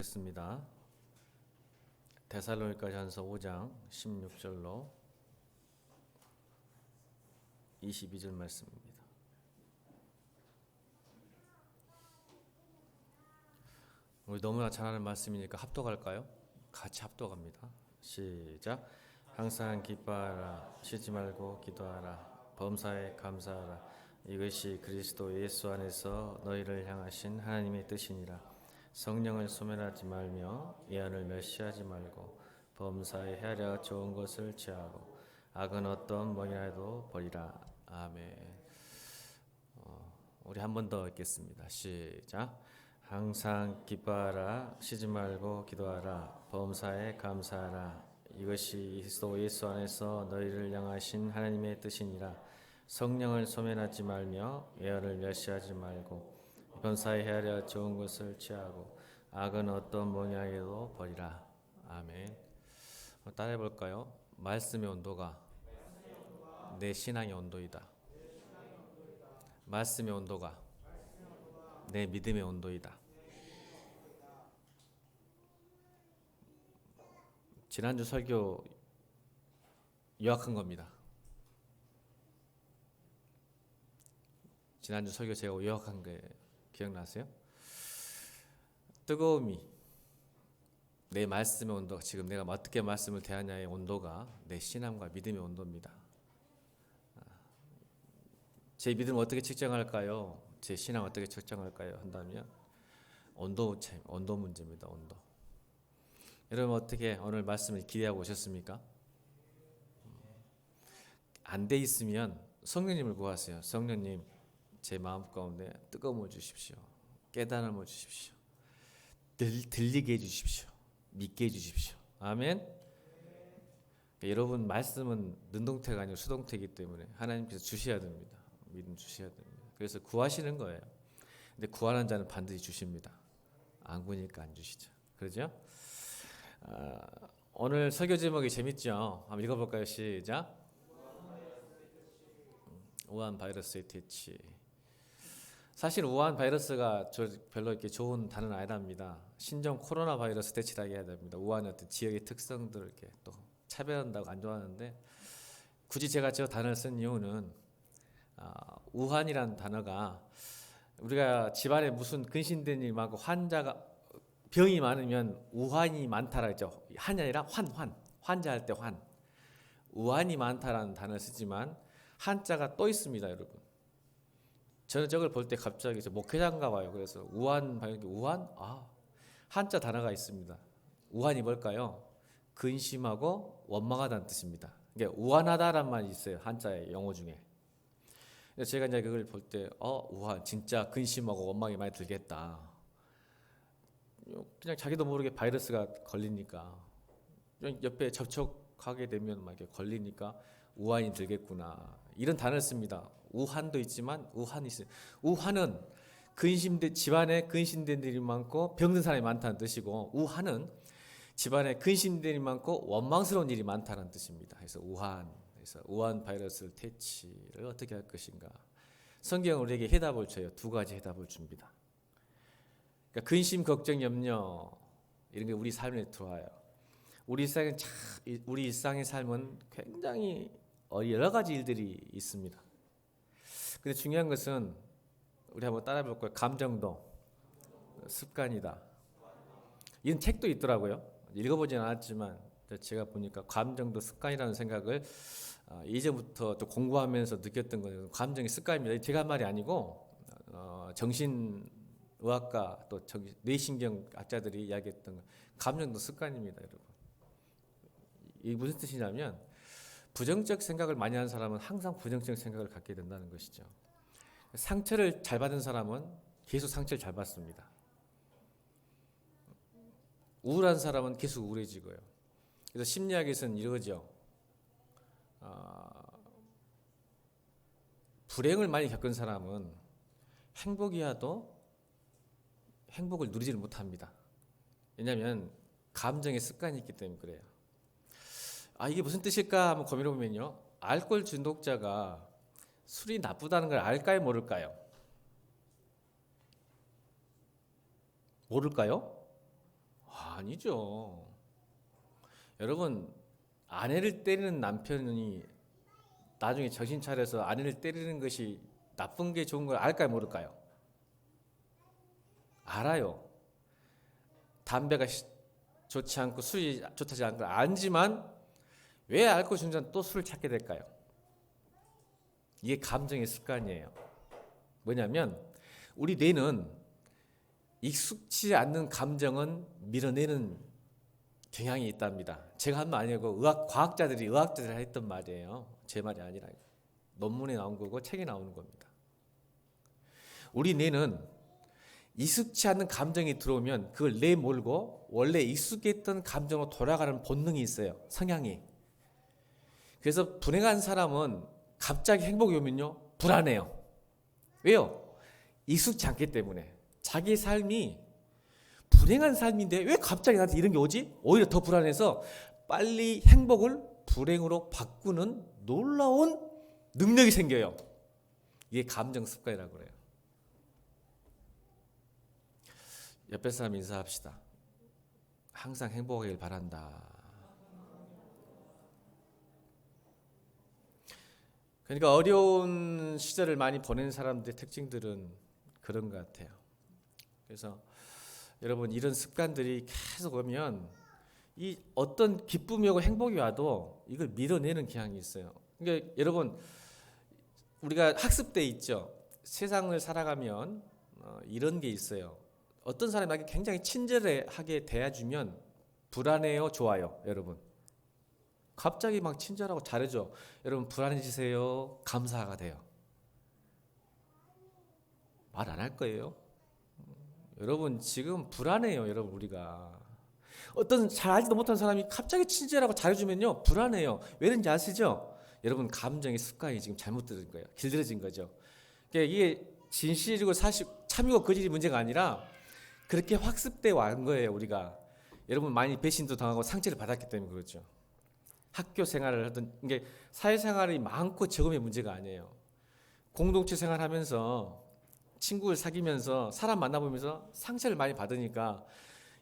보겠습니다. 데살로니가전서 5장 16절로 22절 말씀입니다. 우리 너무나 잘 아는 말씀이니까 합독할까요? 같이 합독합니다. 시작. 항상 기뻐하라, 쉬지 말고 기도하라, 범사에 감사하라. 이것이 그리스도 예수 안에서 너희를 향하신 하나님의 뜻이니라. 성령을 소멸하지 말며 예언을 멸시하지 말고 범사에 헤아려 좋은 것을 취하고 악은 어떤 뭐이라도 버리라. 아멘. 우리 한 번 더 읽겠습니다. 시작. 항상 기뻐하라, 쉬지 말고 기도하라, 범사에 감사하라. 이것이 그리스도 예수 안에서 너희를 향하신 하나님의 뜻이니라. 성령을 소멸하지 말며 예언을 멸시하지 말고 범사에 헤아려 좋은 것을 취하고 악은 어떤 모양에도 버리라. 아멘. 따라해 볼까요? 말씀의 온도가 내 신앙의 온도이다. 말씀의 온도가 내 믿음의 온도이다. 지난주 설교 요약한 겁니다. 지난주 설교 제가 요약한 게 기억나세요? 뜨거움이 내 말씀의 온도가, 지금 내가 어떻게 말씀을 대하냐의 온도가 내 신앙과 믿음의 온도입니다. 제 믿음을 어떻게 측정할까요? 제 신앙 어떻게 측정할까요? 한다면 온도 문제입니다. 온도. 여러분 어떻게 오늘 말씀을 기대하고 오셨습니까? 안 돼 있으면 성령님을 구하세요. 성령님, 제 마음 가운데 뜨거움을 주십시오. 깨달음을 주십시오. 들리게 해주십시오. 믿게 해주십시오. 아멘. 여러분 말씀은 능동태가 아니고 수동태이기 때문에 하나님께서 주셔야 됩니다. 믿음 주셔야 됩니다. 그래서 구하시는 거예요. 근데 구하는 자는 반드시 주십니다. 안 구니까 안 주시죠. 그렇죠? 오늘 설교 제목이 재밌죠? 한번 읽어볼까요? 시작. 우한 바이러스의 퇴치. 사실 우한 바이러스가 별로 이렇게 좋은 단어는 아니랍니다. 신종 코로나 바이러스 퇴치라고 해야 됩니다. 우한의 어떤 지역의 특성들을 이렇게 또 차별한다고 안 좋아하는데, 굳이 제가 저 단어를 쓴 이유는 우한이라는 단어가 우리가 집안에 무슨 근심된 일 많고 환자가 병이 많으면 우환이 많다라 했죠. 한이 아니라 환자할 때 환. 우환이 많다라는 단어를 쓰지만 한자가 또 있습니다, 여러분. 저는 저걸 볼 때 갑자기 목회자인가 봐요. 그래서 우한, 한자 단어가 있습니다. 우한이 뭘까요? 근심하고 원망하다는 뜻입니다. 그러니까 우한하다란 말이 있어요, 한자의 영어 중에. 그래서 제가 이제 그걸 볼 때, 우한, 진짜 근심하고 원망이 많이 들겠다. 그냥 자기도 모르게 바이러스가 걸리니까, 옆에 접촉하게 되면 막 이렇게 걸리니까 우한이 들겠구나. 이런 단어를 씁니다. 우한도 있지만 우한이 있어요. 우한은 집안에 근심된 일이 많고 병든 사람이 많다는 뜻이고, 우한은 집안에 근심된 일이 많고 원망스러운 일이 많다는 뜻입니다. 그래서 우한 바이러스 퇴치를 어떻게 할 것인가. 성경은 우리에게 해답을 줘요. 두 가지 해답을 줍니다. 그러니까 근심, 걱정, 염려 이런 게 우리 삶에 들어와요. 우리 일상의 삶은 굉장히 여러 가지 일들이 있습니다. 근데 중요한 것은 우리 한번 따라해 볼 거예요. 감정도 습관이다. 이런 책도 있더라고요. 읽어보진 않았지만 제가 보니까 감정도 습관이라는 생각을 이제부터 또 공부하면서 느꼈던 거예요. 감정이 습관입니다. 제가 한 말이 아니고 정신의학과 또 뇌신경학자들이 이야기했던 거. 감정도 습관입니다, 여러분. 이게 무슨 뜻이냐면 부정적 생각을 많이 하는 사람은 항상 부정적 생각을 갖게 된다는 것이죠. 상처를 잘 받은 사람은 계속 상처를 잘 받습니다. 우울한 사람은 계속 우울해지고요. 그래서 심리학에서는 이러죠. 불행을 많이 겪은 사람은 행복이야도 행복을 누리지를 못합니다. 왜냐하면 감정의 습관이 있기 때문에 그래요. 이게 무슨 뜻일까 한번 고민해보면요. 알코올 중독자가 술이 나쁘다는 걸 알까요, 모를까요? 모를까요? 아니죠. 여러분, 아내를 때리는 남편이 나중에 정신 차려서 아내를 때리는 것이 나쁜 게 좋은 걸 알까요, 모를까요? 알아요. 담배가 좋지 않고 술이 좋지 않고 알지만 왜 알코올 중독자는 또 술을 찾게 될까요? 이게 감정의 습관이에요. 뭐냐면 우리 뇌는 익숙치 않는 감정은 밀어내는 경향이 있답니다. 제가 한 말 아니고 의학자들이 했던 말이에요. 제 말이 아니라 논문에 나온 거고 책에 나오는 겁니다. 우리 뇌는 익숙치 않는 감정이 들어오면 그걸 내몰고 원래 익숙했던 감정으로 돌아가는 본능이 있어요. 성향이. 그래서 불행한 사람은 갑자기 행복이 오면요 불안해요. 왜요? 익숙치 않기 때문에. 자기 삶이 불행한 삶인데 왜 갑자기 나한테 이런 게 오지? 오히려 더 불안해서 빨리 행복을 불행으로 바꾸는 놀라운 능력이 생겨요. 이게 감정 습관이라고 그래요. 옆에 사람 인사합시다. 항상 행복하길 바란다. 그러니까 어려운 시절을 많이 보낸 사람들의 특징들은 그런 것 같아요. 그래서 여러분 이런 습관들이 계속 오면 이 어떤 기쁨이 오고 행복이 와도 이걸 밀어내는 경향이 있어요. 그러니까 여러분 우리가 학습 때 있죠. 세상을 살아가면 이런 게 있어요. 어떤 사람이 나에게 굉장히 친절하게 대해주면 불안해요, 좋아요, 여러분? 갑자기 막 친절하고 잘해줘. 여러분 불안해지세요, 감사가 돼요? 말 안 할 거예요? 여러분 지금 불안해요, 여러분 우리가. 어떤 잘 알지도 못한 사람이 갑자기 친절하고 잘해주면요 불안해요. 왜는지 아시죠? 여러분 감정의 습관이 지금 잘못된 거예요. 길들여진 거죠. 그러니까 이게 진실이고 사실 참이고 거짓이 문제가 아니라 그렇게 학습돼 왔는 거예요, 우리가. 여러분 많이 배신도 당하고 상처를 받았기 때문에 그렇죠. 학교 생활을 하든 이게 사회생활이 많고 적음의 문제가 아니에요. 공동체 생활하면서 친구를 사귀면서 사람 만나보면서 상처를 많이 받으니까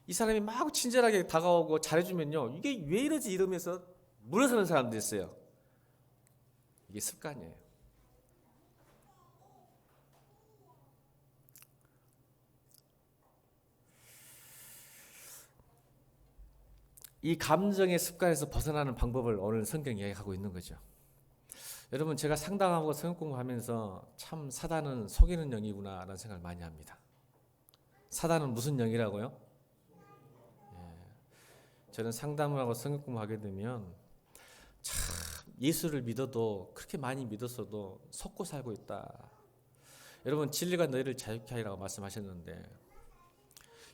이 사람이 막 친절하게 다가오고 잘해주면요 이게 왜 이러지 이러면서 물어서는 사람도 있어요. 이게 습관이에요. 이 감정의 습관에서 벗어나는 방법을 오늘 성경이 이야기하고 있는 거죠. 여러분 제가 상담하고 성경 공부하면서 참 사단은 속이는 영이구나 라는 생각을 많이 합니다. 사단은 무슨 영이라고요? 저는 상담을 하고 성경 공부하게 되면 참 예수를 믿어도 그렇게 많이 믿었어도 속고 살고 있다. 여러분 진리가 너희를 자유케 하리라고 말씀하셨는데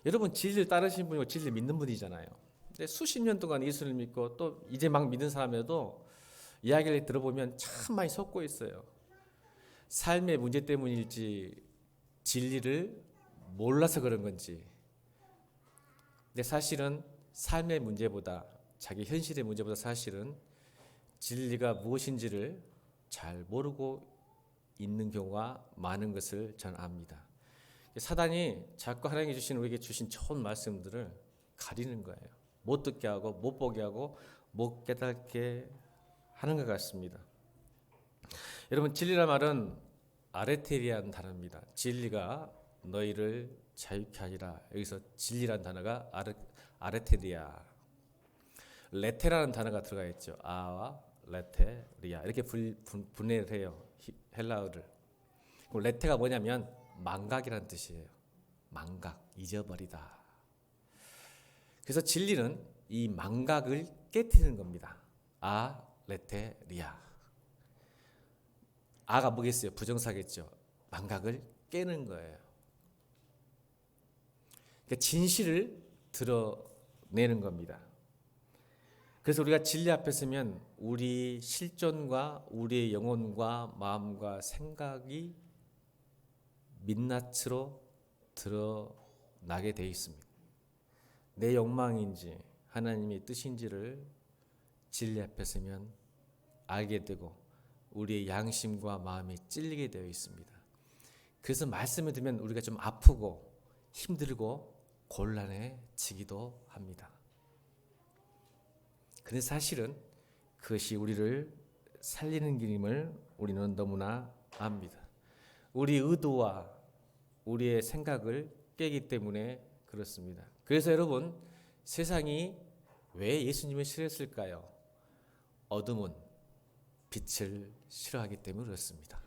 여러분 진리를 따르신 분이고 진리를 믿는 분이잖아요. 근데 수십 년 동안 예수를 믿고 또 이제 막 믿는 사람에도 이야기를 들어보면 참 많이 속고 있어요. 삶의 문제 때문일지 진리를 몰라서 그런 건지. 근데 사실은 삶의 문제보다 자기 현실의 문제보다 사실은 진리가 무엇인지를 잘 모르고 있는 경우가 많은 것을 저는 압니다. 사단이 자꾸 하나님이 우리에게 주신 좋은 말씀들을 가리는 거예요. 못 듣게 하고 못 보게 하고 못 깨닫게 하는 것 같습니다. 여러분 진리란 말은 아레테리아는 단어입니다. 진리가 너희를 자유케 하리라. 여기서 진리란 단어가 아레테리아. 레테라는 단어가 들어가 있죠. 아와 레테리아 이렇게 분해를 해요. 헬라어를. 레테가 뭐냐면 망각이라는 뜻이에요. 망각, 잊어버리다. 그래서 진리는 이 망각을 깨트리는 겁니다. 레테리아. 아가 뭐겠어요? 부정사겠죠. 망각을 깨는 거예요. 그러니까 진실을 드러내는 겁니다. 그래서 우리가 진리 앞에 서면 우리 실존과 우리의 영혼과 마음과 생각이 민낯으로 드러나게 되어 있습니다. 내 욕망인지 하나님의 뜻인지를 진리 앞에 서면 알게 되고 우리의 양심과 마음이 찔리게 되어 있습니다. 그래서 말씀을 들으면 우리가 좀 아프고 힘들고 곤란해지기도 합니다. 그런데 사실은 그것이 우리를 살리는 길임을 우리는 너무나 압니다. 우리 의도와 우리의 생각을 깨기 때문에 그렇습니다. 그래서 여러분, 세상이 왜 예수님을 싫어했을까요? 어둠은 빛을 싫어하기 때문에 그렇습니다.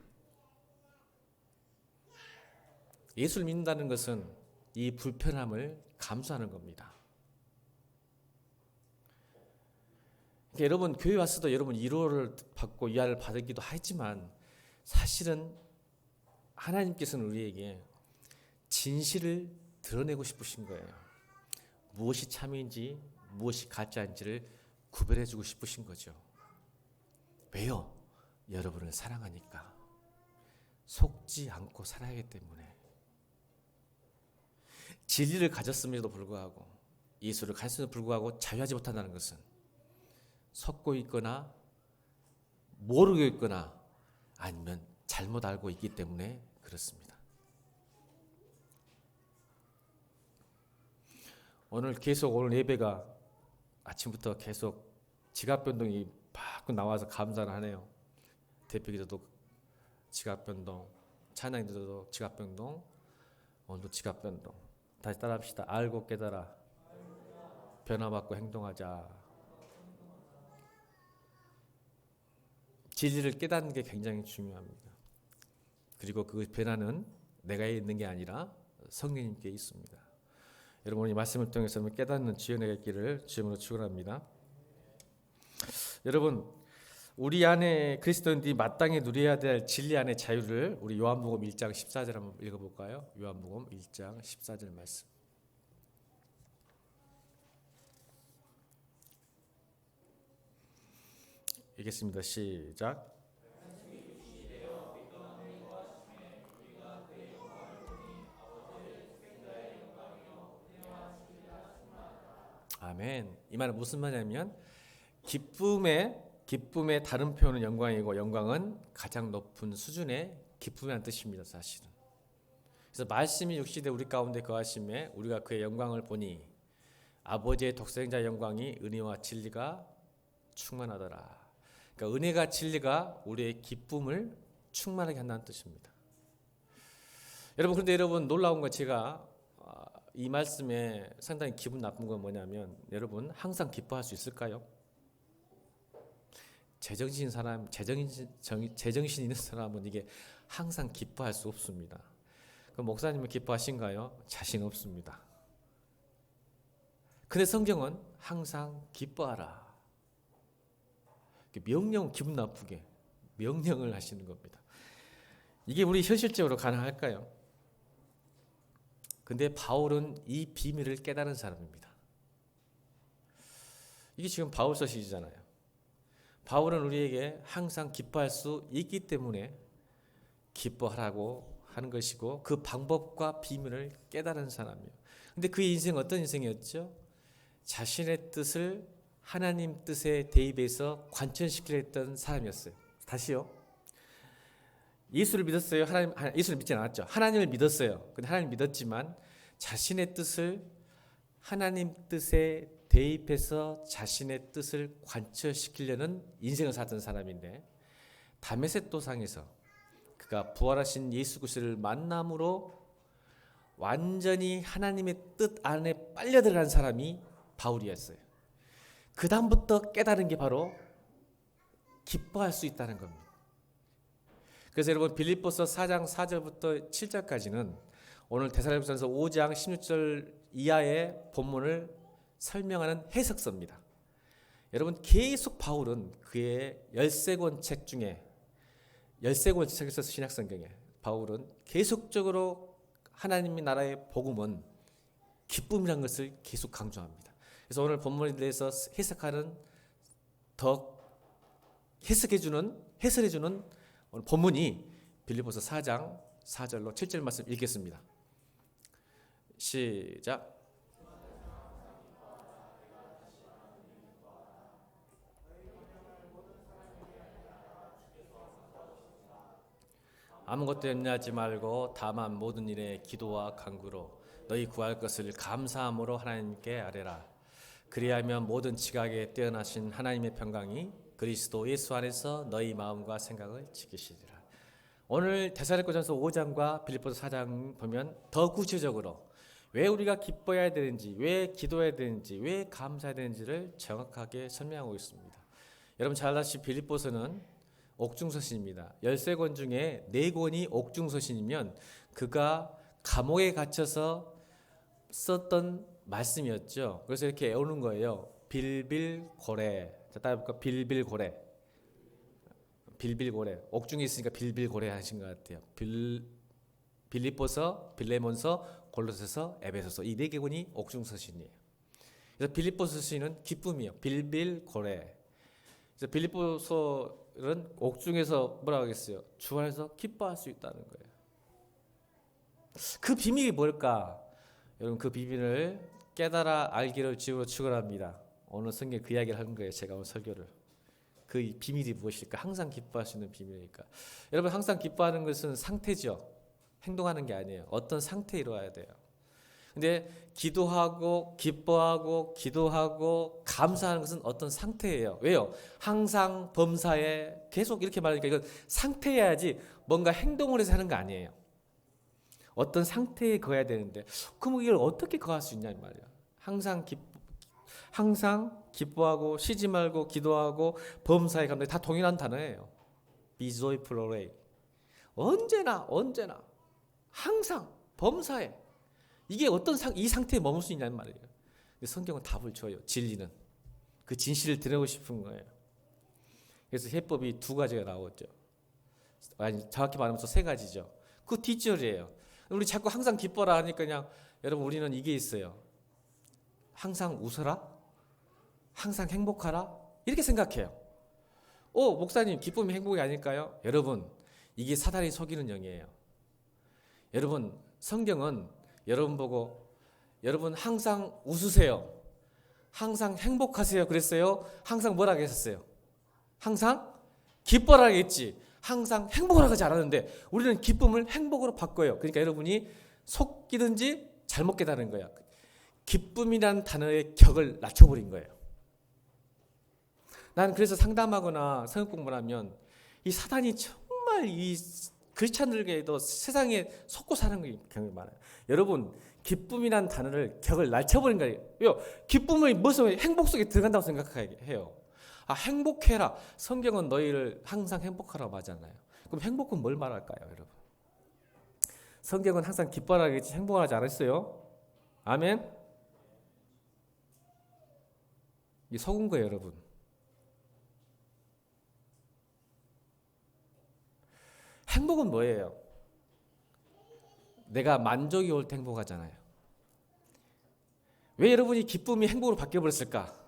예수를 믿는다는 것은 이 불편함을 감수하는 겁니다. 그러니까 여러분, 교회 왔어도 여러분 위로를 받고 위안을 받기도 하지만 사실은 하나님께서는 우리에게 진실을 드러내고 싶으신 거예요. 무엇이 참인지 무엇이 가짜인지를 구별해주고 싶으신 거죠. 왜요? 여러분을 사랑하니까. 속지 않고 살아야 하기 때문에. 진리를 가졌음에도 불구하고, 예수를 가졌음에도 불구하고 자유하지 못한다는 것은 속고 있거나 모르고 있거나 아니면 잘못 알고 있기 때문에 그렇습니다. 오늘 예배가 아침부터 계속 지각 변동이 막 나와서 감사를 하네요. 대표기도도 지각 변동, 찬양기도도 지각 변동, 오늘도 지각 변동. 다시 따라합시다. 알고 깨달아, 변화받고 행동하자. 진리를 깨닫는 게 굉장히 중요합니다. 그리고 그 변화는 내가 있는 게 아니라 성령님께 있습니다. 여러분, 이 말씀을 통해서 깨닫는 주연의 있기를 주님으로 축원합니다. 여러분, 우리 안에 그리스도인들이 마땅히 누려야 될 진리 안의 자유를 우리 요한복음 1장 14절 한번 읽어볼까요? 요한복음 1장 14절 말씀. 읽겠습니다. 시작. 아멘. 이 말은 무슨 말이냐면 기쁨의 다른 표현은 영광이고 영광은 가장 높은 수준의 기쁨이라는 뜻입니다. 사실은. 그래서 말씀이 육신에 우리 가운데 거하심에 우리가 그의 영광을 보니 아버지의 독생자 영광이 은혜와 진리가 충만하더라. 그러니까 은혜가 진리가 우리의 기쁨을 충만하게 한다는 뜻입니다. 여러분, 그런데 여러분 놀라운 건 제가 이 말씀에 상당히 기분 나쁜 건 뭐냐면 여러분 항상 기뻐할 수 있을까요? 제정신 있는 사람은 이게 항상 기뻐할 수 없습니다. 그럼 목사님은 기뻐하신가요? 자신 없습니다. 근데 성경은 항상 기뻐하라. 명령 기분 나쁘게 명령을 하시는 겁니다. 이게 우리 현실적으로 가능할까요? 근데 바울은 이 비밀을 깨달은 사람입니다. 이게 지금 바울 서신이잖아요. 바울은 우리에게 항상 기뻐할 수 있기 때문에 기뻐하라고 하는 것이고 그 방법과 비밀을 깨달은 사람이에요. 근데 그의 인생은 어떤 인생이었죠? 자신의 뜻을 하나님 뜻에 대입해서 관철시키려 했던 사람이었어요. 다시요. 예수를 믿었어요. 예수를 믿지 않았죠. 하나님을 믿었어요. 근데 하나님 믿었지만 자신의 뜻을 하나님 뜻에 대입해서 자신의 뜻을 관철시키려는 인생을 살던 사람인데 다메섹 도상에서 그가 부활하신 예수 그리스도를 만남으로 완전히 하나님의 뜻 안에 빨려 들어간 사람이 바울이었어요. 그 다음부터 깨달은 게 바로 기뻐할 수 있다는 겁니다. 그래서 여러분 빌립보서 4장 4절부터 7절까지는 오늘 데살로니가전서 5장 16절 이하의 본문을 설명하는 해석서입니다. 여러분 계속 바울은 그의 13권 책 중에 13권 책에서 신약성경에 바울은 계속적으로 하나님의 나라의 복음은 기쁨이라는 것을 계속 강조합니다. 그래서 오늘 본문에 대해서 해설해주는 오늘 본문이 빌립보서 4장 4절로 7절 말씀 읽겠습니다. 시작. 아무것도 염려하지 말고 다만 모든 일에 기도와 간구로 너희 구할 것을 감사함으로 하나님께 아뢰라. 그리하면 모든 지각에 뛰어나신 하나님의 평강이 그리스도 예수 안에서 너희 마음과 생각을 지키시리라. 오늘 데살로니가전서 5장과 빌립보서 4장 보면 더 구체적으로 왜 우리가 기뻐해야 되는지, 왜 기도해야 되는지, 왜 감사해야 되는지를 정확하게 설명하고 있습니다. 여러분 잘 아시다시피 빌립보서는 옥중서신입니다. 13권 중에 4권이 옥중서신이면 그가 감옥에 갇혀서 썼던 말씀이었죠. 그래서 이렇게 외우는 거예요. 빌빌고래. 자, 따라해볼까? 빌빌고래. 빌빌고래. 옥중에 있으니까 빌빌고래 하신 것 같아요. 빌립보서, 빌레몬서, 골로새서, 에베소서 이 4개 권이 옥중서신이에요. 그래서 빌립보서신은 기쁨이에요. 빌빌고래. 그래서 빌립보서는 옥중에서 뭐라고 하겠어요? 주 안에서 기뻐할 수 있다는 거예요. 그 비밀이 뭘까? 여러분 그 비밀을 깨달아 알기를 주로 축원합니다. 오늘 성경 그 이야기를 하는 거예요. 제가 오늘 설교를. 그 비밀이 무엇일까? 항상 기뻐할 수 있는 비밀이니까. 여러분 항상 기뻐하는 것은 상태죠. 행동하는 게 아니에요. 어떤 상태에 이루어야 돼요. 근데 기도하고 기뻐하고 기도하고 감사하는 것은 어떤 상태예요. 왜요? 항상 범사에 계속 이렇게 말하니까 이건 상태여야지 뭔가 행동을 해서 하는 거 아니에요. 어떤 상태에 거해야 되는데 그럼 이걸 어떻게 거할 수 있냐 말이야. 항상 기뻐하고 쉬지 말고 기도하고 범사에 감사해 다 동일한 단어예요. Be joyful always. 언제나 항상 범사에 이게 이 상태에 머물 수 있냐는 말이에요. 성경은 답을 줘요. 진리는 그 진실을 드리고 싶은 거예요. 그래서 해법이 2가지가 나오죠. 아니 정확히 말하면 3가지죠. 그 뒷절이에요. 우리 자꾸 항상 기뻐라 하니까 그냥 여러분 우리는 이게 있어요. 항상 웃어라, 항상 행복하라 이렇게 생각해요. 목사님 기쁨이 행복이 아닐까요? 여러분 이게 사단이 속이는 영이에요. 여러분 성경은 여러분 보고 여러분 항상 웃으세요, 항상 행복하세요 그랬어요? 항상 뭐라고 했었어요? 항상 기뻐라 했지 항상 행복하라고 하지 않았는데 우리는 기쁨을 행복으로 바꿔요. 그러니까 여러분이 속이든지 잘못 깨달은 거야. 기쁨이라는 단어의 격을 낮춰버린 거예요. 난 그래서 상담하거나 성경 공부를 하면 이 사단이 정말 이 크리스찬들에게도 세상에 속고 사는 경우가 많아요. 여러분 기쁨이라는 단어를 격을 낮춰버린 거예요. 왜요? 기쁨의 무슨 행복 속에 들어간다고 생각해요. 행복해라. 성경은 너희를 항상 행복하라고 하잖아요. 그럼 행복은 뭘 말할까요, 여러분? 성경은 항상 기뻐하라겠지 행복하지 않았어요? 아멘? 이게 속은 거예요, 여러분. 행복은 뭐예요? 내가 만족이 올 때 행복하잖아요. 왜 여러분이 기쁨이 행복으로 바뀌어버렸을까?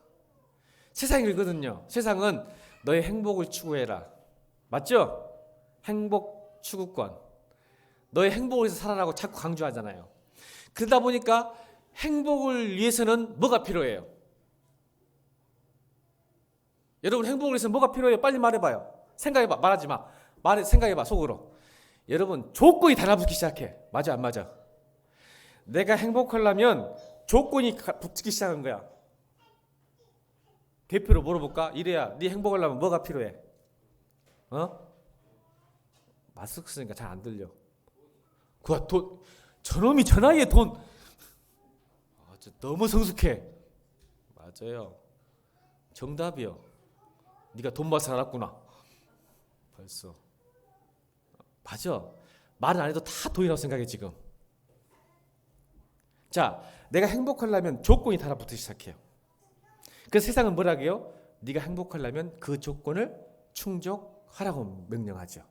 세상이 그러거든요. 세상은 너의 행복을 추구해라. 맞죠? 행복 추구권. 너의 행복을 위해서 살아라고 자꾸 강조하잖아요. 그러다 보니까 행복을 위해서는 뭐가 필요해요? 여러분 행복을 위해서 뭐가 필요해요? 빨리 말해봐요. 생각해봐. 말하지 마. 생각해봐 속으로. 여러분 조건이 달라붙기 시작해. 맞아 안 맞아? 내가 행복하려면 조건이 붙기 시작한 거야. 대표로 물어볼까? 이래야 네 행복하려면 뭐가 필요해? 마스크 쓰니까 잘 안 들려. 돈, 저놈이 저 나이에 돈. 너무 성숙해. 맞아요. 정답이요. 네가 돈 벌어서 알았구나. 벌써. 맞아. 말은 안 해도 다 돈이라고 생각해 지금. 자, 내가 행복하려면 조건이 달라붙기 시작해요. 그래서 세상은 뭐라고요? 네가 행복하려면 그 조건을 충족하라고 명령하죠.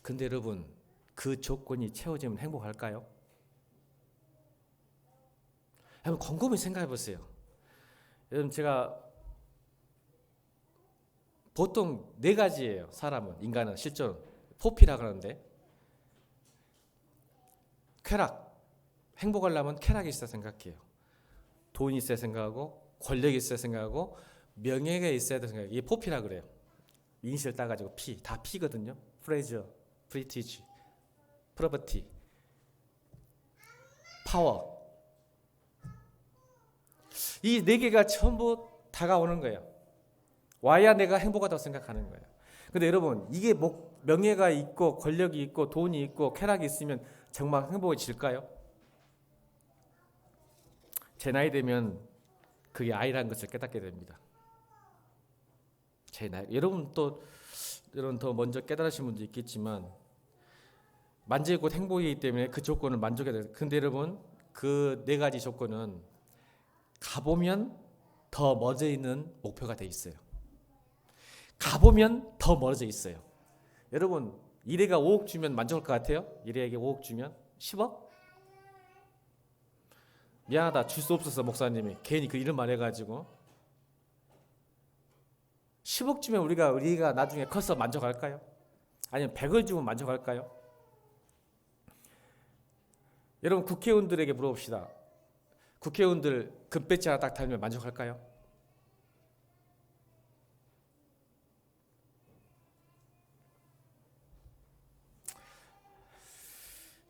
근데 여러분 그 조건이 채워지면 행복할까요? 한번 곰곰이 생각해 보세요. 여러분 제가 보통 4가지예요. 사람은 인간은 실제로 포피라 그러는데 쾌락, 행복하려면 쾌락이 있어야 생각해요. 돈이 있어야 생각하고 권력이 있어야 생각하고 명예가 있어야 생각해요. 이게 포피라 그래요. 인실 따가지고 다 피거든요. pleasure, prestige, property, power. 이 네 개가 전부 다가오는 거예요. 와야 내가 행복하다고 생각하는 거예요. 근데 여러분, 이게 명예가 있고 권력이 있고 돈이 있고 쾌락이 있으면 정말 행복해질까요? 제 나이 되면 그게 아니라는 것을 깨닫게 됩니다. 제 나이, 여러분 더 먼저 깨달으신 분도 있겠지만 만족이 곧 행복이기 때문에 그 조건을 만족해야 돼요. 근데 여러분, 그 네 가지 조건은 가보면 더 멀어져 있는 목표가 돼 있어요. 가보면 더 멀어져 있어요. 여러분, 일해가 5억 주면 만족할 것 같아요? 일해에게 5억 주면 10억? 미안하다, 줄 수 없어서 목사님이 괜히 그 이름 말해가지고 10억 주면 우리가 나중에 커서 만족할까요? 아니면 100을 주면 만족할까요? 여러분, 국회의원들에게 물어봅시다. 국회의원들 금배지 하나 딱 달면 만족할까요?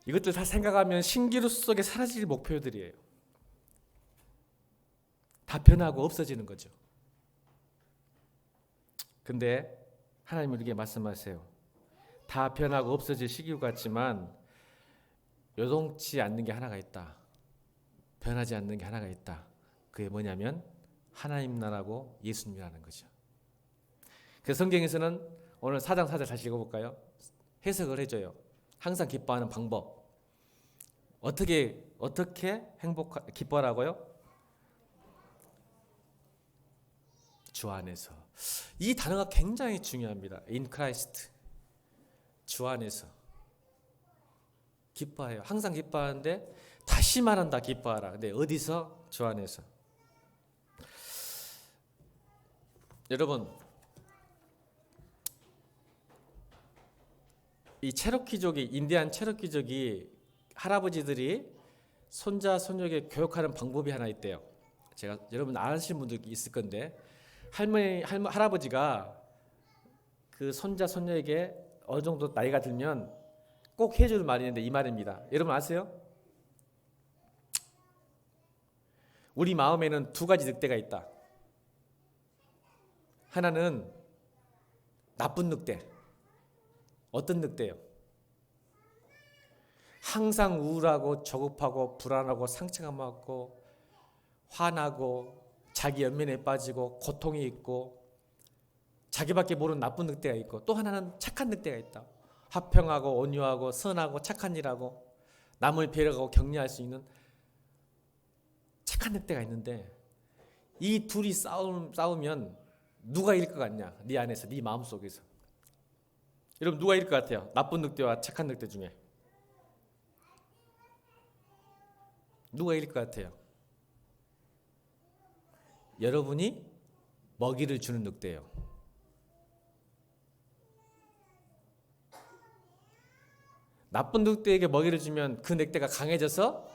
이것들 다 생각하면 신기루 속에 사라질 목표들이에요. 다 변하고 없어지는 거죠. 근데 하나님은 이렇게 말씀하세요. 다 변하고 없어질 시기로 같지만 요동치 않는 게 하나가 있다. 변하지 않는 게 하나가 있다. 그게 뭐냐면 하나님 나라고 예수님이라는 거죠. 그래서 성경에서는 오늘 4장 4절 다시 읽어볼까요? 해석을 해줘요. 항상 기뻐하는 방법. 어떻게 기뻐하라고요? 주 안에서. 이 단어가 굉장히 중요합니다. In Christ. 주 안에서 기뻐해요. 항상 기뻐하는데 다시 말한다, 기뻐하라. 근데 어디서? 주 안에서. 여러분, 이 체로키족이, 인디안 체로키족이 할아버지들이 손자 손녀에게 교육하는 방법이 하나 있대요. 제가 여러분 아시는 분들 있을 건데, 할아버지가 그 손자 손녀에게 어느 정도 나이가 들면 꼭 해줄 말이 있는데 이 말입니다. 여러분 아세요? 우리 마음에는 두 가지 늑대가 있다. 하나는 나쁜 늑대. 어떤 늑대요? 항상 우울하고 저급하고 불안하고 상처가 많고 화나고 자기 연민에 빠지고 고통이 있고 자기밖에 모르는 나쁜 늑대가 있고, 또 하나는 착한 늑대가 있다. 화평하고 온유하고 선하고 착한 일하고 남을 배려하고 격려할 수 있는 착한 늑대가 있는데, 이 둘이 싸우면 누가 이길 것 같냐? 네 안에서, 네 마음속에서. 여러분, 누가 이길 것 같아요? 나쁜 늑대와 착한 늑대 중에 누가 이길 것 같아요? 여러분이 먹이를 주는 늑대예요. 나쁜 늑대에게 먹이를 주면 그 늑대가 강해져서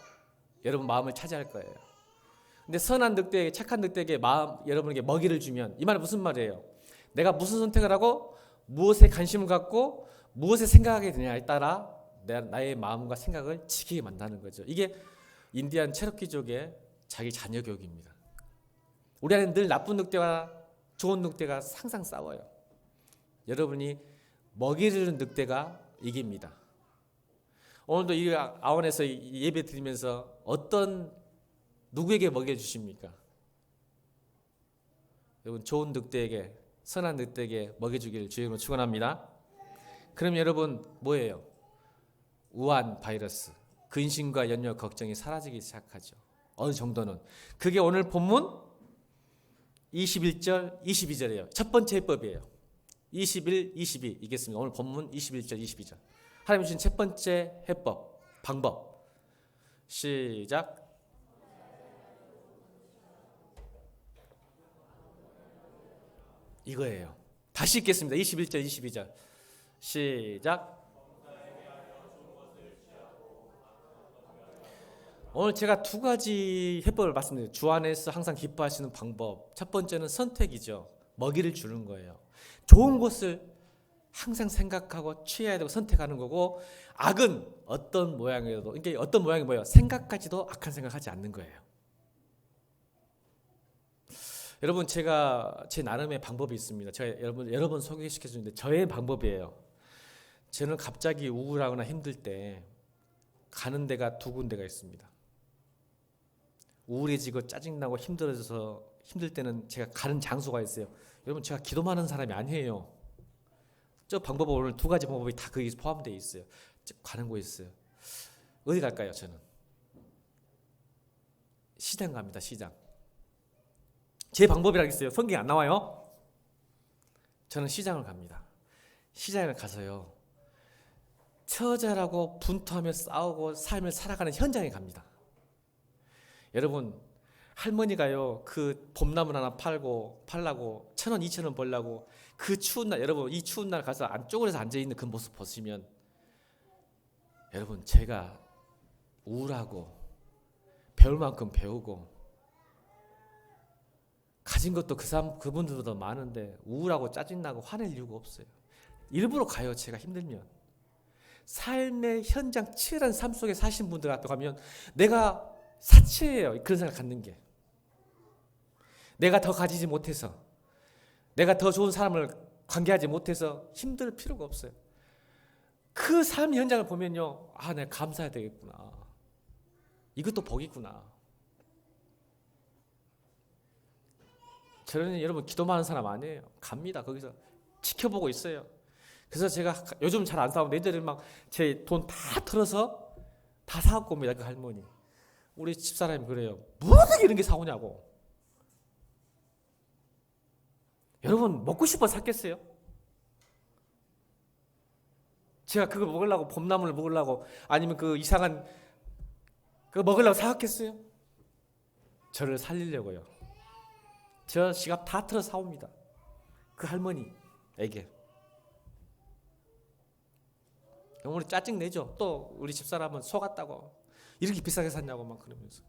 여러분 마음을 차지할 거예요. 근데 선한 늑대에게, 착한 늑대에게 여러분에게 먹이를 주면, 이 말은 무슨 말이에요? 내가 무슨 선택을 하고 무엇에 관심을 갖고 무엇에 생각하게 되냐에 따라 나의 마음과 생각을 지키게 만드는 거죠. 이게 인디안 체로키족의 자기 자녀 교육입니다. 우리 안에 늘 나쁜 늑대와 좋은 늑대가 항상 싸워요. 여러분이 먹이를 주는 늑대가 이깁니다. 오늘도 이 아원에서 예배 드리면서 누구에게 먹여주십니까? 여러분, 좋은 늑대에게, 선한 늑대에게 먹여주기를 주의 이름으로 축원합니다. 그럼 여러분 뭐예요? 우한 바이러스, 근심과 염려, 걱정이 사라지기 시작하죠. 어느 정도는. 그게 오늘 본문 21절, 22절이에요. 첫 번째 해법이에요. 21, 22 읽겠습니다. 오늘 본문 21절, 22절. 하나님 주신 첫 번째 해법, 방법. 시작. 이거예요. 다시 읽겠습니다. 21절, 22절. 시작. 오늘 제가 두 가지 해법을 말씀드려요. 주 안에서 항상 기뻐하시는 방법. 첫 번째는 선택이죠. 먹이를 주는 거예요. 좋은 것을 항상 생각하고 취해야 되고 선택하는 거고, 악은 어떤 모양이라도, 그러니까 어떤 모양이 뭐예요? 생각까지도 악한 생각하지 않는 거예요. 여러분, 제가 제 나름의 방법이 있습니다. 제가 여러 번 소개시켜 주는데 저의 방법이에요. 저는 갑자기 우울하거나 힘들 때 가는 데가 두 군데가 있습니다. 우울해지고 짜증나고 힘들어져서 힘들 때는 제가 가는 장소가 있어요. 여러분, 제가 기도만 하는 사람이 아니에요. 저 방법은 오늘 두 가지 방법이 다 거기 포함되어 있어요. 가는 곳 있어요. 어디 갈까요? 저는 시장 갑니다. 시장. 제 방법이라겠어요. 성경에 안 나와요. 저는 시장을 갑니다. 시장에 가서요, 처절하고 분투하며 싸우고 삶을 살아가는 현장에 갑니다. 여러분, 할머니가요, 그 봄나물 하나 팔라고 1,000원, 2,000원 벌라고 그 추운 날, 여러분 이 추운 날 가서 쪼그려서 앉아있는 그 모습 보시면, 여러분, 제가 우울하고 배울 만큼 배우고 가진 것도 그분들보다 많은데 우울하고 짜증나고 화낼 이유가 없어요. 일부러 가요. 제가 힘들면. 삶의 현장, 치열한 삶 속에 사신 분들 앞에 가면 내가 사치예요. 그런 생각 갖는 게. 내가 더 가지지 못해서, 내가 더 좋은 사람을 관계하지 못해서 힘들 필요가 없어요. 그 삶 현장을 보면요, 아, 내가 감사해야 되겠구나. 이것도 복이구나. 저는 여러분 기도만 하는 사람 아니에요. 갑니다. 거기서 지켜보고 있어요. 그래서 제가 요즘 잘 안 사오는데 예전에 막 제 돈 다 털어서 다 사갖고 옵니다. 그 할머니. 우리 집사람이 그래요. 무슨 이런 게 사오냐고. 여러분, 먹고 싶어 샀겠어요? 제가 그거 먹으려고, 봄나물 먹으려고, 아니면 그 이상한 그거 먹으려고 사왔겠어요? 저를 살리려고요. 저 지갑 다 털어 사옵니다. 그 할머니에게. 우리 짜증 내죠. 또 우리 집사람은 속았다고, 이렇게 비싸게 샀냐고 막 그러면서.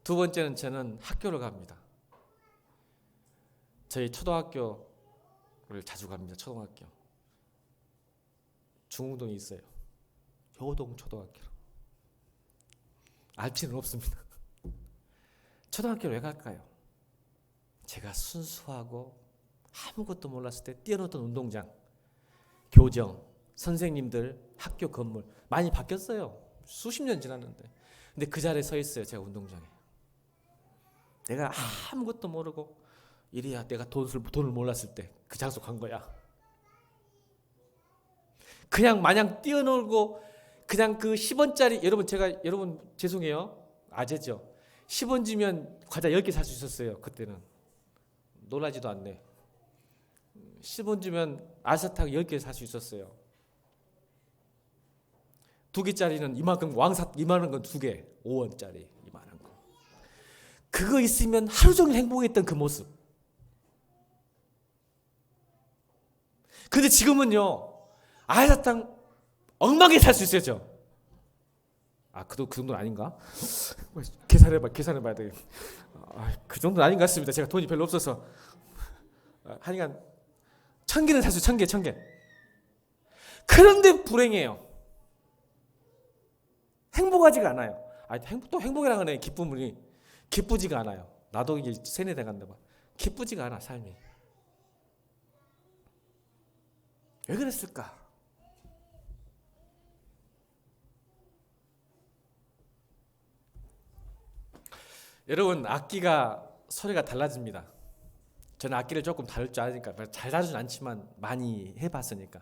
두 번째는 저는 학교를 갑니다. 저희 초등학교를 자주 갑니다. 초등학교. 중흥동에 있어요. 효동 초등학교. 알 필요는 없습니다. 초등학교를 왜 갈까요? 제가 순수하고 아무것도 몰랐을 때 뛰어놀던 운동장, 교정, 선생님들, 학교 건물 많이 바뀌었어요. 수십 년 지났는데. 근데 그 자리에 서 있어요. 제가 운동장에. 내가 아무것도 모르고, 이래야 내가 돈을 몰랐을 때 그 장소 간 거야. 그냥 마냥 뛰어놀고, 그냥 그 10원짜리, 여러분 죄송해요. 아재죠. 10원 주면 과자 10개 살 수 있었어요. 그때는. 놀라지도 않네. 10원 주면 알사탕 10개 살 수 있었어요. 2개짜리는 이만큼, 이만한 건 2개, 5원짜리 이만한 거. 그거 있으면 하루 종일 행복했던 그 모습. 근데 지금은요, 알사탕 엉망에 살 수 있어요. 그 정도는 아닌가? 계산해봐야 되겠. 그 정도는 아닌 것 같습니다. 제가 돈이 별로 없어서. 하여간 1,000개는 살 수 있어요. 1,000개. 그런데 불행해요. 행복하지가 않아요. 또 행복이라는 거는 기쁨이 기쁘지가 않아요. 나도 이제 세뇌돼 간다 봐. 기쁘지가 않아, 삶이. 왜 그랬을까? 여러분, 악기가 소리가 달라집니다. 저는 악기를 조금 다룰 줄 아니까, 잘 다루진 않지만 많이 해봤으니까.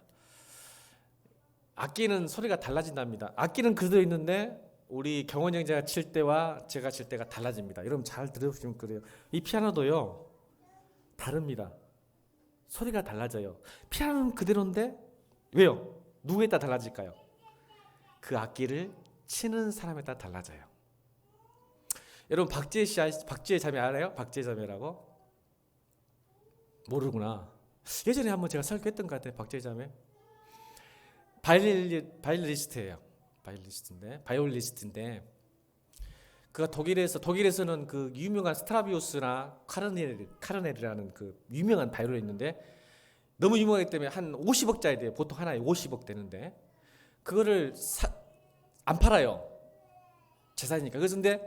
악기는 소리가 달라진답니다. 악기는 그대로 있는데 우리 경원 형제가 칠 때와 제가 칠 때가 달라집니다. 여러분 잘 들어보시면 그래요. 이 피아노도요, 다릅니다. 소리가 달라져요. 피아노는 그대로인데 왜요? 누구에 따라 달라질까요? 그 악기를 치는 사람에 따라 달라져요. 여러분 박지혜 자매 알아요? 박지혜 자매라고? 모르구나. 예전에 한번 제가 설교했던 것 같아요. 박지혜 자매. 바이올리니스트인데 그가 독일에서는 그 유명한 스트라비우스나 카르넬이라는 그 유명한 바이올린이 있는데 너무 유명하기 때문에 한 50억짜리 돼요. 보통 하나에 50억 되는데 그거를 안 팔아요. 재산이니까. 그런데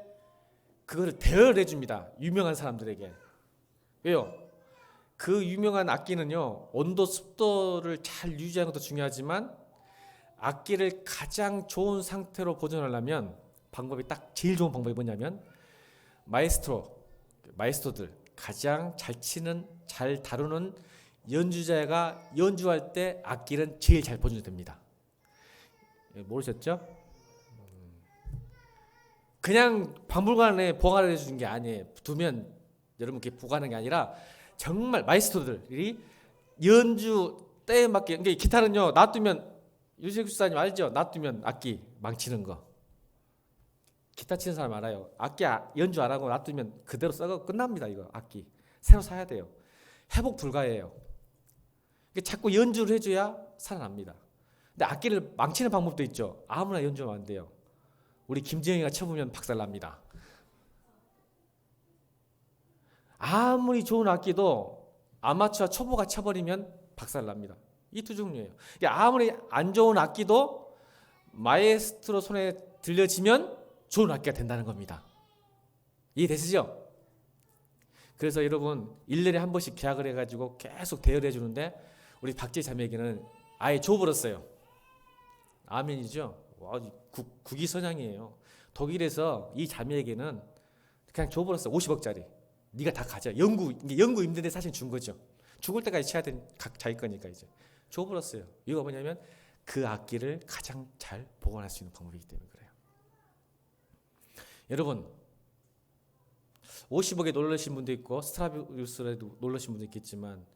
그거를 대여를 해줍니다. 유명한 사람들에게. 왜요? 그 유명한 악기는요, 온도 습도를 잘 유지하는 것도 중요하지만 악기를 가장 좋은 상태로 보존하려면 방법이 딱 제일 좋은 방법이 뭐냐면 마에스트로들 가장 잘 치는, 잘 다루는 연주자가 연주할 때 악기는 제일 잘 보존됩니다. 모르셨죠? 그냥 박물관에 보관해 주는 게 아니에요. 두면 여러분 이렇게 보관하는 게 아니라 정말 마이스터들이 연주 때에 맞게. 그러니까 기타는요, 놔두면 유재석 집사님 알죠? 놔두면 악기 망치는 거. 기타 치는 사람 알아요. 악기 연주 안 하고 놔두면 그대로 썩어 끝납니다. 이거 악기 새로 사야 돼요. 회복 불가해요. 자꾸 연주를 해줘야 살아납니다. 근데 악기를 망치는 방법도 있죠. 아무나 연주하면 안 돼요. 우리 김지영이가 쳐보면 박살납니다. 아무리 좋은 악기도 아마추어 초보가 쳐버리면 박살납니다. 이 두 종류예요. 아무리 안 좋은 악기도 마에스트로 손에 들려지면 좋은 악기가 된다는 겁니다. 이해되시죠? 그래서 여러분 1년에 한 번씩 계약을 해가지고 계속 대여를 해주는데 우리 박재 자매에게는 아예 줘버렸어요. 아멘이죠? 와, 국위선양이에요. 독일에서 이 자매에게는 그냥 줘버렸어. 50억짜리. 네가 다 가져. 연구 힘든데 사실 준 거죠. 죽을 때까지 쳐야 되는 자기 거니까 이제 줘버렸어요. 이유가 뭐냐면 그 악기를 가장 잘 보관할 수 있는 방법이기 때문에 그래요. 여러분 50억에 놀라신 분도 있고 스트라비우스라도 놀라신 분도 있겠지만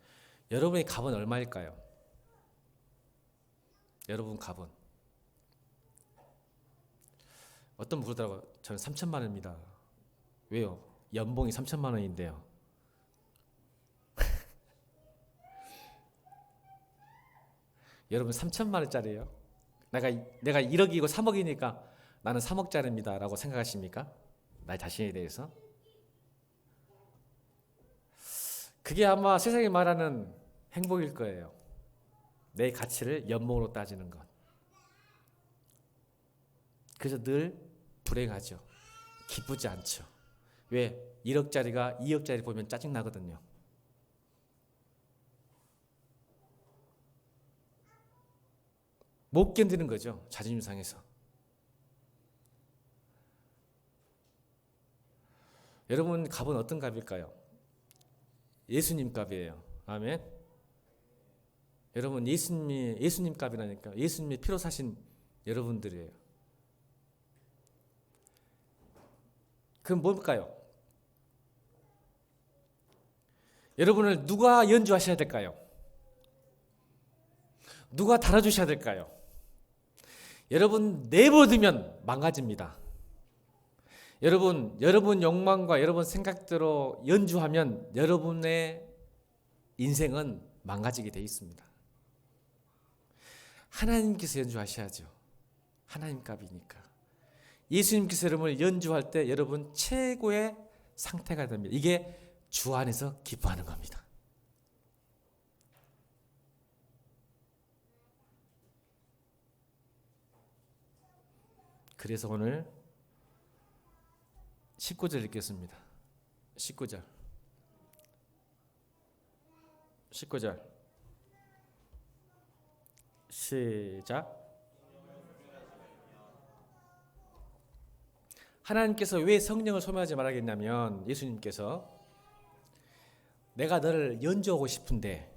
여러분의 값은 얼마일까요? 여러분 값은 어떤 분 그러더라고요. 저는 3천만 원입니다. 왜요? 연봉이 3천만 원인데요. 여러분 3천만 원짜리예요. 내가 1억이고 3억이니까 나는 3억짜리입니다 라고 생각하십니까? 나 자신에 대해서? 그게 아마 세상이 말하는 행복일 거예요. 내 가치를 연봉으로 따지는 것. 그래서 늘 불행하죠. 기쁘지 않죠. 왜? 1억짜리가 2억짜리 보면 짜증나거든요. 못 견디는 거죠. 자존심 상해서. 여러분 값은 어떤 값일까요? 예수님 값이에요. 아멘. 여러분 예수님 값이라니까. 예수님이 피로 사신 여러분들이에요. 그럼 뭘까요? 여러분을 누가 연주하셔야 될까요? 누가 달아주셔야 될까요? 여러분 내버려두면 망가집니다. 여러분 욕망과 여러분 생각대로 연주하면 여러분의 인생은 망가지게 되어 있습니다. 하나님께서 연주하셔야죠. 하나님 값이니까. 예수님께서 여러분을 연주할 때 여러분 최고의 상태가 됩니다. 이게 주 안에서 기뻐하는 겁니다. 그래서 오늘 19절 읽겠습니다. 19절 시작. 하나님께서 왜 성령을 소멸하지 말아야겠냐면 예수님께서 내가 너를 연주하고 싶은데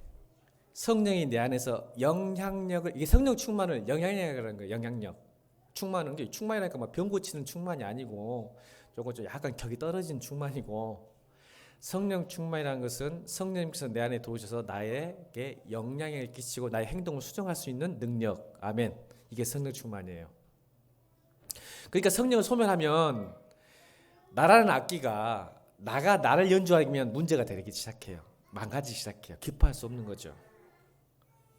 성령이 내 안에서 영향력을, 이게 성령 충만을 영향력이라는 거예요. 영향력. 충만은 게 충만이라니까 막 병 고치는 충만이 아니고 조금 좀 약간 격이 떨어진 충만이고, 성령 충만이라는 것은 성령님께서 내 안에 들어오셔서 나에게 영향을 끼치고 나의 행동을 수정할 수 있는 능력. 아멘. 이게 성령 충만이에요. 그러니까 성령을 소멸하면 나라는 악기가 나를 연주하면 문제가 되기 시작해요. 망가지기 시작해요. 기뻐할 수 없는 거죠.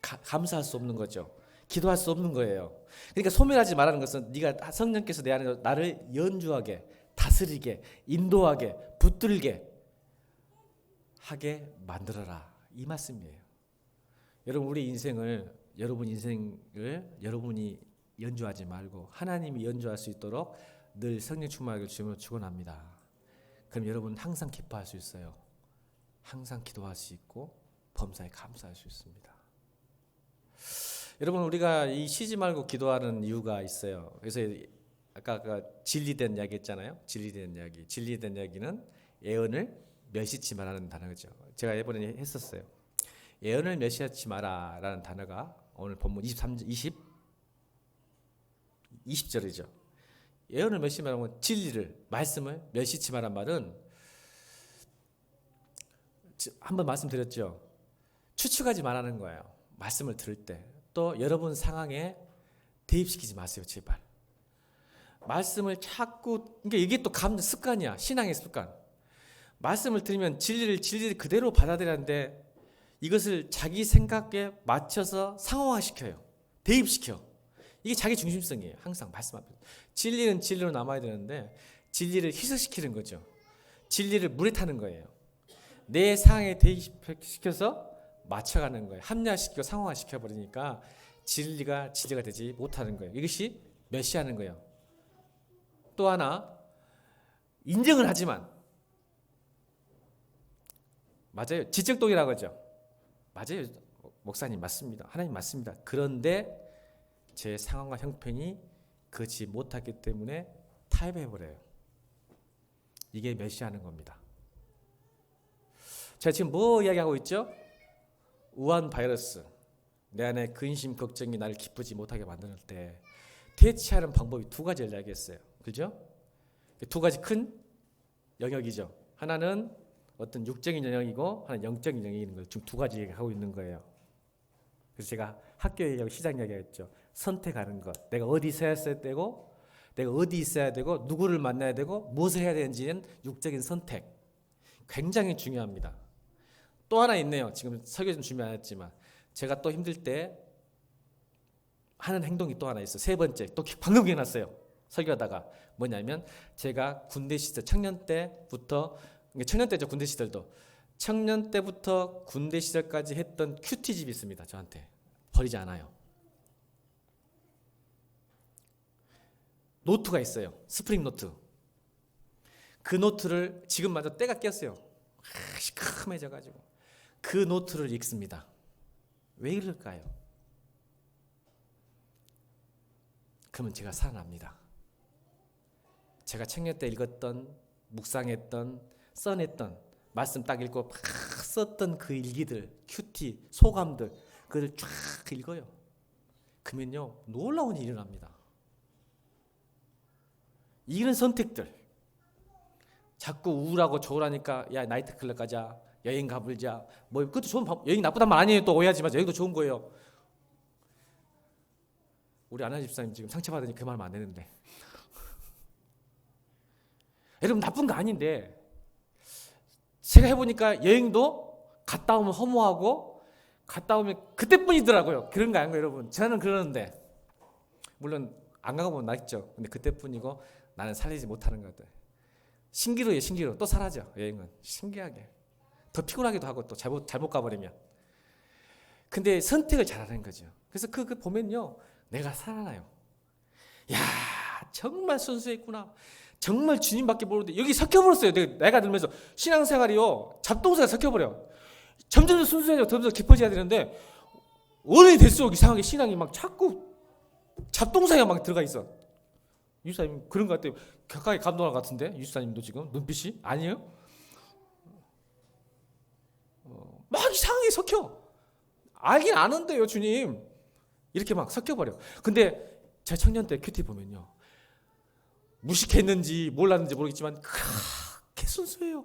감사할 수 없는 거죠. 기도할 수 없는 거예요. 그러니까 소멸하지 말라는 것은 네가 성령께서 내 안에 나를 연주하게 다스리게, 인도하게, 붙들게 하게 만들어라, 이 말씀이에요. 여러분, 우리 인생을, 여러분 인생을 여러분이 연주하지 말고 하나님이 연주할 수 있도록 늘 성령 충만하게 주님으로 축원합니다. 그럼 여러분 항상 기뻐할 수 있어요. 항상 기도할 수 있고 범사에 감사할 수 있습니다. 여러분, 우리가 이 쉬지 말고 기도하는 이유가 있어요. 그래서 아까 진리된 이야기 했잖아요. 진리된 이야기. 진리된 이야기는 예언을 멸시치 말라는 단어죠. 제가 이번에 했었어요. 예언을 멸시하지 마라라는 단어가 오늘 본문 20절이죠. 예언을 멸시치 말라는 진리를, 말씀을 멸시치 말란 말은 한번 말씀드렸죠. 추측하지 말라는 거예요. 말씀을 들을 때. 또 여러분 상황에 대입시키지 마세요, 제발. 말씀을 자꾸, 그러니까 이게 또 습관이야. 신앙의 습관. 말씀을 들으면 진리를 그대로 받아들였는데 이것을 자기 생각에 맞춰서 상호화시켜요. 대입시켜. 이게 자기 중심성이에요. 항상 말씀 앞에. 진리는 진리로 남아야 되는데 진리를 희석시키는 거죠. 진리를 물에 타는 거예요. 내 상황에 대입시켜서 맞춰가는 거예요. 합리화시키고 상호화시켜 버리니까 진리가 되지 못하는 거예요. 이것이 멸시하는 거예요. 또 하나, 인정을 하지만, 맞아요, 지적동이라고 하죠. 맞아요, 목사님 맞습니다. 하나님 맞습니다. 그런데 제 상황과 형편이 그렇지 못하기 때문에 타협해버려요. 이게 멸시하는 겁니다. 제가 지금 뭐 이야기하고 있죠? 우한 바이러스, 내 안에 근심, 걱정이 나를 기쁘지 못하게 만들 때 대처하는 방법이 두 가지를 이야기했어요. 그죠? 두 가지 큰 영역이죠. 하나는 어떤 육적인 영역이고 하나는 영적인 영역인 걸 지금 두 가지 얘기하고 있는 거예요. 그래서 제가 학교 얘기하고 시장 얘기했죠. 선택하는 것. 내가 어디 있어야 되고 내가 어디 있어야 되고 누구를 만나야 되고 무엇을 해야 되는지는 육적인 선택. 굉장히 중요합니다. 또 하나 있네요. 지금 설교 좀 준비 안 했지만 제가 또 힘들 때 하는 행동이 또 하나 있어요. 세 번째, 또 방금 기억났어요. 설교하다가 뭐냐면 제가 군대 시절 청년 때부터 군대 시절도 청년 때부터 군대 시절까지 했던 큐티집이 있습니다. 저한테 버리지 않아요. 노트가 있어요. 스프링 노트. 그 노트를 지금마저 때가 꼈어요. 시커매져가지고 그 노트를 읽습니다. 왜 이럴까요? 그러면 제가 살아납니다. 제가 청년 때 읽었던, 묵상했던, 써냈던 말씀 딱 읽고 막 썼던 그 일기들, 큐티, 소감들 그걸 쫙 읽어요. 그러면요 놀라운 일이 일어납니다. 이런 선택들, 자꾸 우울하고 조울하니까 야 나이트클럽 가자, 여행 가보자, 뭐 그것도 좋은 여행 나쁘단 말 아니에요. 또 오해하지 마세요. 여행도 좋은 거예요. 우리 아나 집사님 지금 상처받으니 그 말하면 안 되는데 여러분 나쁜 거 아닌데 제가 해보니까 여행도 갔다 오면 허무하고 갔다 오면 그때뿐이더라고요. 그런 거 아닌가요 여러분? 저는 그러는데 물론 안 가보면 낫죠. 근데 그때뿐이고 나는 살리지 못하는 것들. 신기루예요. 신기루. 또 사라져. 여행은 신기하게 더 피곤하기도 하고 또 잘못 가버리면. 근데 선택을 잘하는 거죠. 그래서 그 보면요 내가 살아나요. 야 정말 순수했구나. 정말 주님밖에 모르는데 여기 섞여버렸어요. 내가 들면서 신앙생활이요 잡동사가 섞여버려. 점점 순수해져, 점점 깊어져야 되는데 어른이 될수록 이상하게 신앙이 막 자꾸 잡동사가 막 들어가 있어. 유사님 그런 것 같아요. 가까이 감동할 것 같은데 유사님도 지금 눈빛이 아니에요? 막 이상하게 섞여. 알긴 아는데요 주님. 이렇게 막 섞여버려. 근데 제 청년 때 큐티 보면요 무식했는지 몰랐는지 모르겠지만 그렇게 순수해요.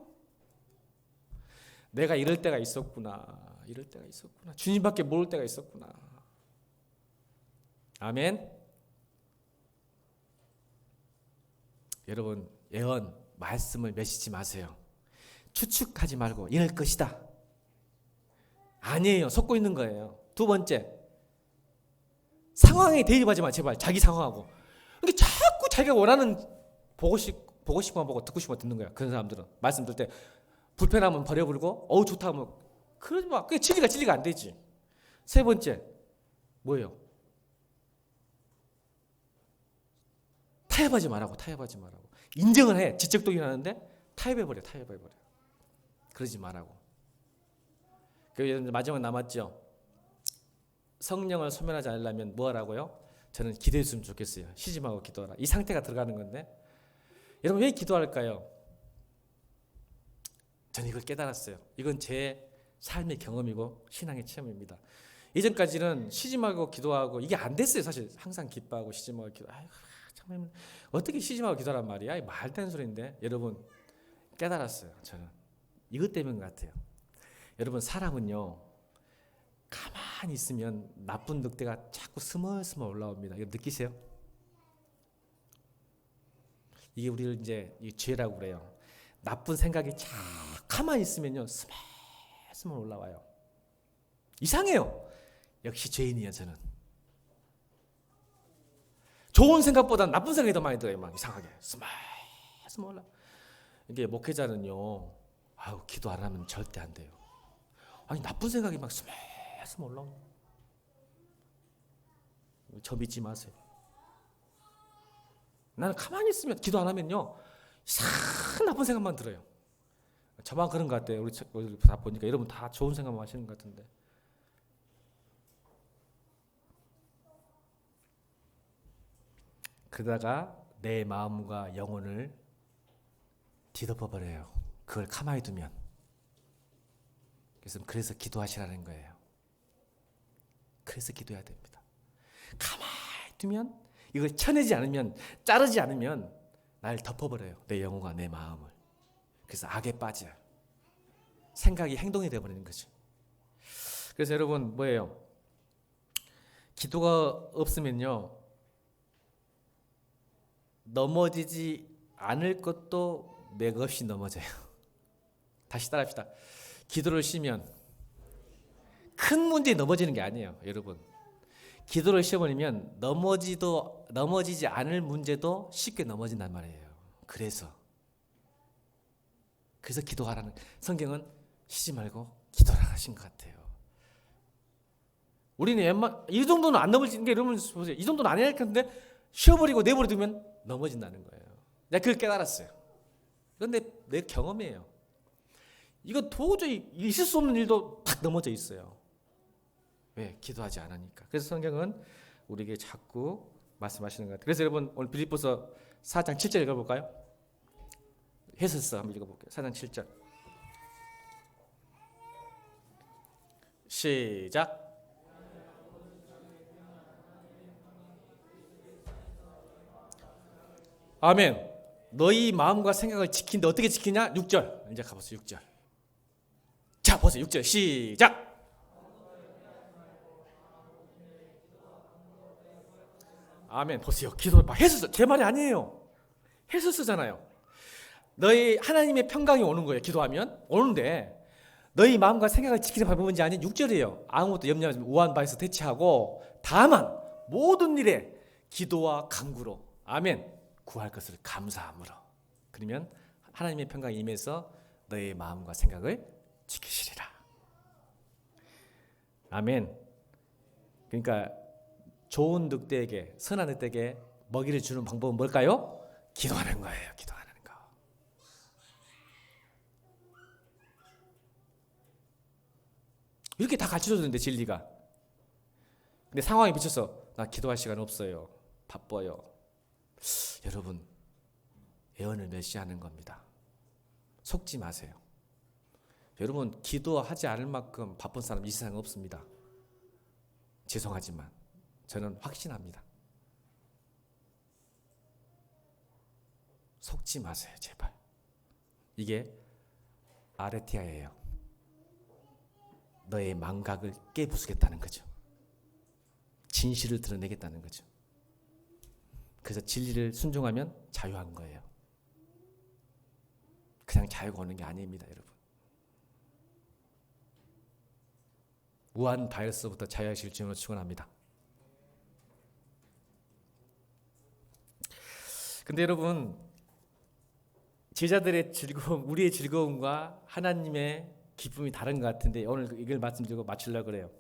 내가 이럴 때가 있었구나. 이럴 때가 있었구나. 주님밖에 모를 때가 있었구나. 아멘. 여러분 예언 말씀을 맺히지 마세요. 추측하지 말고 이럴 것이다. 아니에요. 속고 있는 거예요. 두 번째, 상황에 대입하지 마 제발. 자기 상황하고. 그러니까 자꾸 자기가 원하는 보고 싶고 보고 싶으면 보고 듣고 싶으면 듣는 거야. 그런 사람들은 말씀 들을 때 불편하면 버려 부르고 어우 좋다 하면 그러지 마. 그게 진리가 안 되지. 세 번째 뭐예요? 타협하지 말라고. 인정을 해. 지적독이 나는데 타협해버려. 그러지 말라고. 그 마지막 남았죠. 성령을 소멸하지 않으려면 뭐 하라고요? 저는 기도했으면 좋겠어요. 시집하고 기도하라. 이 상태가 들어가는 건데 여러분 왜 기도할까요? 저는 이걸 깨달았어요. 이건 제 삶의 경험이고 신앙의 체험입니다. 예전까지는 시집하고 기도하고 이게 안 됐어요. 사실 항상 기뻐하고 시집하고 기도. 아이고, 참 어떻게 시집하고 기도하란 말이야? 말도 안 소리인데 여러분 깨달았어요. 저는 이것 때문인 것 같아요. 여러분 사람은요 가만히 있으면 나쁜 늑대가 자꾸 스멀스멀 올라옵니다. 이거 느끼세요? 이게 우리를 이제 이 죄라고 그래요. 나쁜 생각이 자 가만히 있으면요 스멀스멀 올라와요. 이상해요. 역시 죄인이에요. 저는 좋은 생각보다 나쁜 생각이 더 많이 들어요. 막 이상하게 스멀스멀 올라. 이게 목회자는요 기도 안 하면 절대 안 돼요. 아니 나쁜 생각이 막 스멀스멀 올라오는. 저 믿지 마세요. 나는 가만히 있으면 기도 안 하면요 이상한 나쁜 생각만 들어요. 저만 그런 것 같아요. 우리 다 보니까 여러분 다 좋은 생각만 하시는 것 같은데. 그러다가 내 마음과 영혼을 뒤덮어버려요. 그걸 가만히 두면. 그래서 기도하시라는 거예요. 그래서 기도해야 됩니다. 가만히 두면 이걸 쳐내지 않으면 자르지 않으면 날 덮어버려요. 내 영혼과 내 마음을. 그래서 악에 빠져요. 생각이 행동이 되어버리는 거죠. 그래서 여러분 뭐예요? 기도가 없으면요 넘어지지 않을 것도 맥없이 넘어져요. 다시 따라합시다. 기도를 쉬면 큰 문제에 넘어지는 게 아니에요. 여러분 기도를 쉬어버리면 넘어지지 않을 문제도 쉽게 넘어진단 말이에요. 그래서 기도하라는, 성경은 쉬지 말고 기도하라 하신 것 같아요. 우리는 이 정도는 안 넘어지는 게, 여러분 보세요. 이 정도는 안 해야 할 텐데 쉬어버리고 내버려두면 넘어진다는 거예요. 내가 그걸 깨달았어요. 이건 내 경험이에요. 이거 도저히 있을 수 없는 일도 탁 넘어져 있어요. 왜? 기도하지 않으니까. 그래서 성경은 우리에게 자꾸 말씀하시는 것 같아요. 그래서 여러분 오늘 빌립보서 4장 7절 읽어볼까요? 해설서 한번 읽어볼게요. 4장 7절 시작. 아멘. 너희 마음과 생각을 지킨데 어떻게 지키냐? 6절. 이제 가보세요. 6절. 자 보세요. 6절 시작. 아멘. 보세요. 기도를 막 해서 제 말이 아니에요. 해서 쓰잖아요. 너희 하나님의 평강이 오는 거예요. 기도하면 오는데 너희 마음과 생각을 지키는 방법은 뭔지 아니? 6절이에요. 아무것도 염려하지 말고 우한 바에서 대체하고 다만 모든 일에 기도와 간구로 아멘 구할 것을 감사함으로. 그러면 하나님의 평강이 임해서 너희 마음과 생각을 지키시리라. 아멘. 그러니까 좋은 늑대에게, 선한 늑대에게 먹이를 주는 방법은 뭘까요? 기도하는 거예요. 기도하는 거. 이렇게 다 가르쳐줬는데 진리가. 근데 상황에 비춰서 나 기도할 시간 없어요. 바빠요. 여러분 예언을 멸시하는 겁니다. 속지 마세요. 여러분 기도하지 않을 만큼 바쁜 사람 이 세상에 없습니다. 죄송하지만 저는 확신합니다. 속지 마세요. 제발. 이게 아레티아예요. 너의 망각을 깨부수겠다는 거죠. 진실을 드러내겠다는 거죠. 그래서 진리를 순종하면 자유한 거예요. 그냥 자유가 오는 게 아닙니다. 여러분. 우한 바이러스부터 자유하실 주님으로 축원합니다. 근데 여러분 제자들의 즐거움, 우리의 즐거움과 하나님의 기쁨이 다른 것 같은데 오늘 이걸 말씀드리고 마치려고 그래요.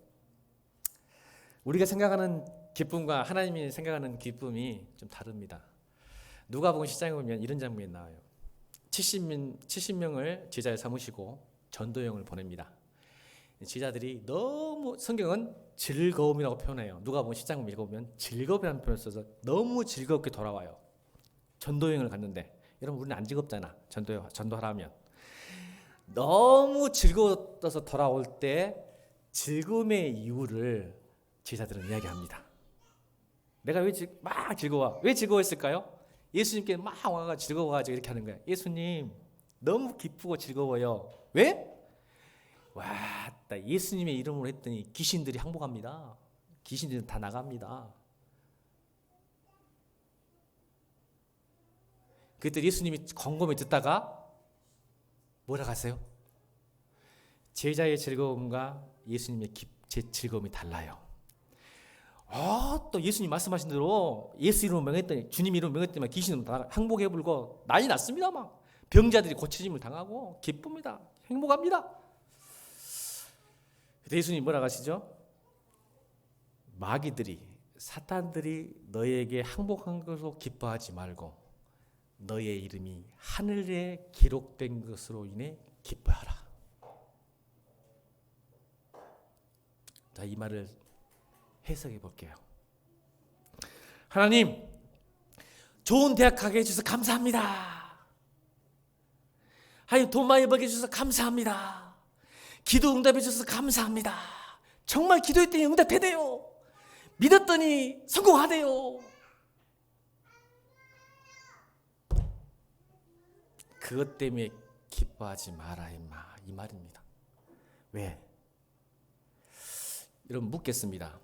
우리가 생각하는 기쁨과 하나님이 생각하는 기쁨이 좀 다릅니다. 누가복음 10장에 보면 이런 장면이 나와요. 70명을 제자에 삼으시고 전도여행을 보냅니다. 제자들이 너무, 성경은 즐거움이라고 표현해요. 누가복음 10장 읽어보면 즐거움이라는 표현을 써서 너무 즐겁게 돌아와요. 전도여행을 갔는데 여러분 우리는 안 즐겁잖아. 전도하라면 너무 즐거워서 돌아올 때 즐거움의 이유를 제자들은 이야기합니다. 내가 막 즐거워? 왜 즐거워했을까요? 예수님께 막 와가 즐거워가지고 이렇게 하는 거예요. 예수님 너무 기쁘고 즐거워요. 왜? 와, 예수님의 이름으로 했더니 귀신들이 항복합니다. 귀신들은 다 나갑니다. 그때 예수님이 곰곰이 듣다가 뭐라 하세요? 제자의 즐거움과 예수님의 즐거움이 달라요. 또 예수님 말씀하신 대로 예수 이름으로 명했더니, 주님 이름으로 명했더니 귀신은 다 항복해 불고 난리 났습니다. 막 병자들이 고쳐짐을 당하고 기쁩니다. 행복합니다. 그때 예수님 뭐라 하시죠? 마귀들이, 사탄들이 너희에게 항복한 것으로 기뻐하지 말고 너의 이름이 하늘에 기록된 것으로 인해 기뻐하라. 자, 이 말을 해석해 볼게요. 하나님, 좋은 대학 가게 해주셔서 감사합니다. 하나님, 돈 많이 벌게 해주셔서 감사합니다. 기도 응답해 주셔서 감사합니다. 정말 기도했더니 응답되대요. 믿었더니 성공하대요. 그것 때문에 기뻐하지 마라 임마, 이 말입니다. 왜? 여러분 묻겠습니다.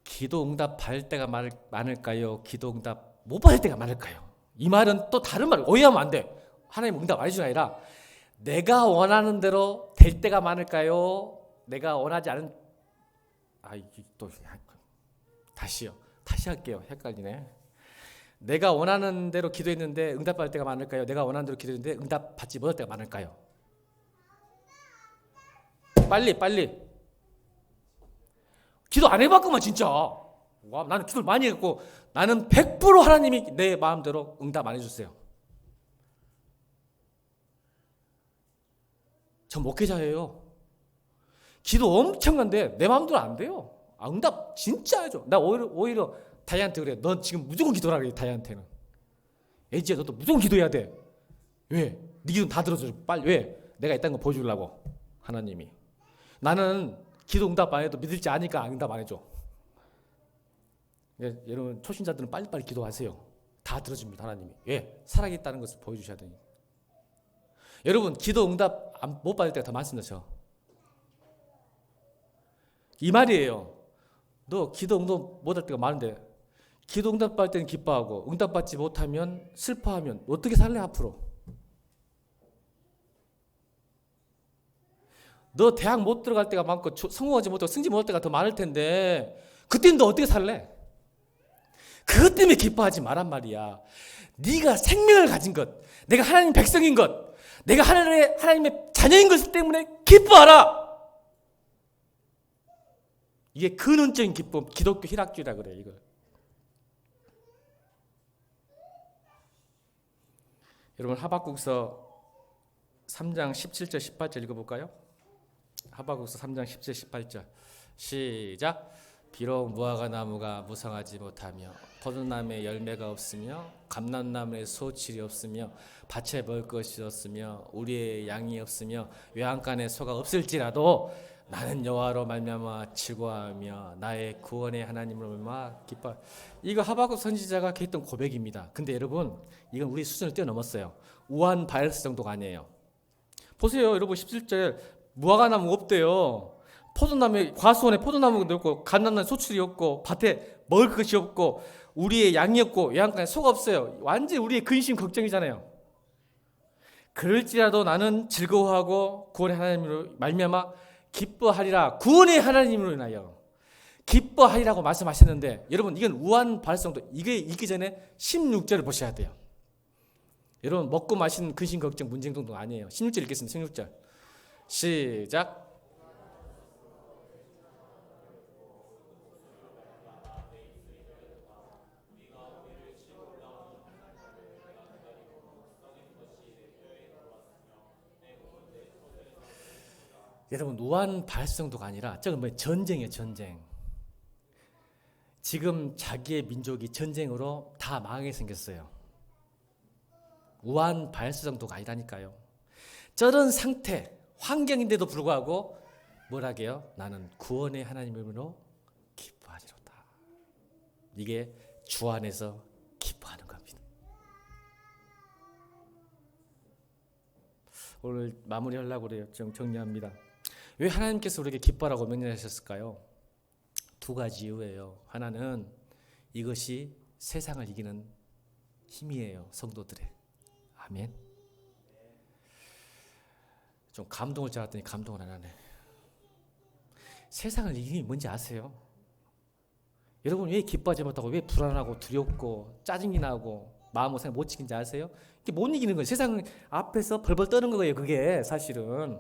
기도 응답 받을 때가 많을까요? 기도 응답 못 받을 때가 많을까요? 이 말은 또 다른 말, 오해하면 안 돼. 하나님 응답 안 해주는 게 아니라 내가 원하는 대로 될 때가 많을까요? 내가 원하지 않은, 이게 또 다시 할게요. 헷갈리네. 내가 원하는 대로 기도했는데 응답받을 때가 많을까요? 내가 원하는 대로 기도했는데 응답받지 못할 때가 많을까요? 빨리. 기도 안 해봤구만 진짜. 와, 나는 기도를 많이 했고 나는 100% 하나님이 내 마음대로 응답 안 해주세요. 저 목회자예요. 기도 엄청난데 내 마음대로 안 돼요. 응답 진짜 해줘. 나 오히려 다이한테 그래. 넌 지금 무조건 기도하라 그래. 다이한테는. 에이지야, 너도 무조건 기도해야 돼. 왜? 네 기도 다 들어줘. 빨리. 왜? 내가 있다는 거 보여주려고. 하나님이. 나는 기도 응답 안 해도 믿을지 아니까 응답 안 해줘. 여러분 초신자들은 빨리빨리 기도하세요. 다 들어줍니다. 하나님이. 왜? 살아있다는 것을 보여주셔야 되니. 여러분 기도 응답 못 받을 때가 더 많습니다. 저. 이 말이에요. 너 기도 응답 못 할 때가 많은데 기도 응답 받을 때는 기뻐하고 응답 받지 못하면 슬퍼하면 어떻게 살래 앞으로? 너 대학 못 들어갈 때가 많고 성공하지 못하고 승진 못할 때가 더 많을 텐데 그때는 너 어떻게 살래? 그것 때문에 기뻐하지 말란 말이야. 네가 생명을 가진 것, 내가 하나님 백성인 것, 내가 하나님의 자녀인 것 때문에 기뻐하라. 이게 근원적인 기쁨, 기독교 희락주의라 그래. 이거. 여러분 하박국서 3장 17절 18절 읽어볼까요? 하박국서 3장 17절 18절 시작. 비록 무화과 나무가 무성하지 못하며 포도나무에 열매가 없으며 감람나무에 소출이 없으며 밭에 먹을 것이 없으며 우리의 양이 없으며 외양간에 소가 없을지라도 나는 여호와로 말미암아 즐거워하며 나의 구원의 하나님으로 말미암아 기뻐. 이거 하박국 선지자가 했던 고백입니다. 근데 여러분 이건 우리 수준을 뛰어넘었어요. 우한 바이러스 정도가 아니에요. 보세요 여러분 17절 무화과 나무 없대요. 포도나무에 과수원에 포도나무가 없고 감람나무에 소출이 없고 밭에 먹을 것이 없고 우리의 양이 없고 외양간에 소가 없어요. 완전히 우리의 근심 걱정이잖아요. 그럴지라도 나는 즐거워하고 구원의 하나님으로 말미암아 기뻐하리라. 구원의 하나님으로 인하여 기뻐하리라고 말씀하셨는데 여러분 이건 우한 발성도 이게 있기 전에 16절을 보셔야 돼요. 여러분 먹고 마시는 근심 걱정 문제 행동도 아니에요. 16절 읽겠습니다. 16절 시작. 여러분 우한 발성도가 아니라 저건 뭐 전쟁이에요. 전쟁. 지금 자기의 민족이 전쟁으로 다 망하게 생겼어요. 우한 발성도가 아니라니까요. 저런 상태 환경인데도 불구하고 뭐라게요? 나는 구원의 하나님으로 기뻐하리로다. 이게 주 안에서 기뻐하는 겁니다. 오늘 마무리하려고 그래요. 정리합니다. 왜 하나님께서 우리에게 기뻐하라고 명령하셨을까요? 두 가지 이유예요. 하나는 이것이 세상을 이기는 힘이에요. 성도들의. 아멘. 좀 감동을 잡았더니 감동을 안 하네. 세상을 이기는 힘이 뭔지 아세요? 여러분 왜 기뻐하지 못하고 왜 불안하고 두렵고 짜증이 나고 마음을 생각 못 지킨지 아세요? 이게 못 이기는 거예요. 세상 앞에서 벌벌 떠는 거예요. 그게 사실은.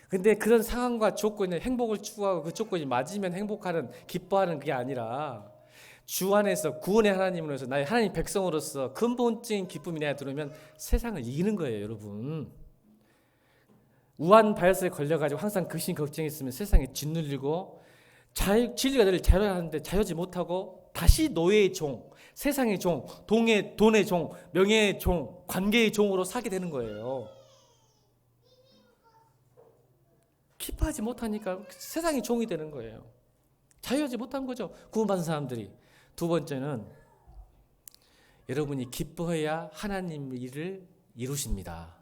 근데 그런 상황과 조건에 행복을 추구하고 그 조건이 맞으면 행복하는 기뻐하는 그게 아니라 주 안에서 구원의 하나님으로서 나의 하나님 백성으로서 근본적인 기쁨이 내가 들어오면 세상을 이기는 거예요. 여러분 우한 바이러스에 걸려가지고 항상 근심 걱정이 있으면 세상에 짓눌리고 진리가 너를 자유하는데 자유하지 못하고 다시 노예의 종, 세상의 종, 돈의 종, 명예의 종, 관계의 종으로 살게 되는 거예요. 기뻐하지 못하니까 세상의 종이 되는 거예요. 자유하지 못한 거죠. 구원받은 사람들이. 두 번째는 여러분이 기뻐해야 하나님의 일을 이루십니다.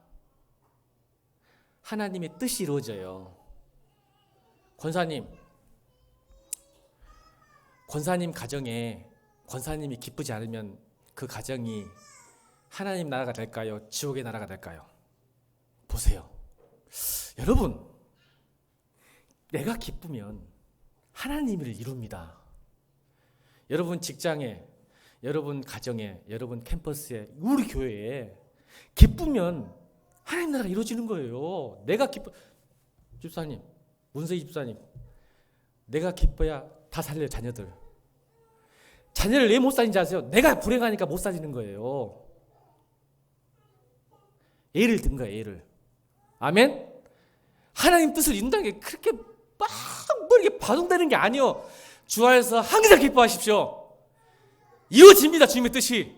하나님의 뜻이 이루어져요. 권사님 가정에 권사님이 기쁘지 않으면 그 가정이 하나님 나라가 될까요? 지옥의 나라가 될까요? 보세요. 여러분 내가 기쁘면 하나님을 이룹니다. 여러분 직장에, 여러분 가정에, 여러분 캠퍼스에, 우리 교회에 기쁘면 하나님 나라가 이루어지는 거예요. 내가 집사님, 문세희 집사님, 내가 기뻐야 다 살려요. 자녀를 왜 못 살리는지 아세요? 내가 불행하니까 못 살리는 거예요. 애를 든 거예요. 애를. 아멘? 하나님 뜻을 이룬다는 게 그렇게 막 뭐 이렇게 바둥대는 게 아니요. 주 안에서 항상 기뻐하십시오. 이루어집니다. 주님의 뜻이.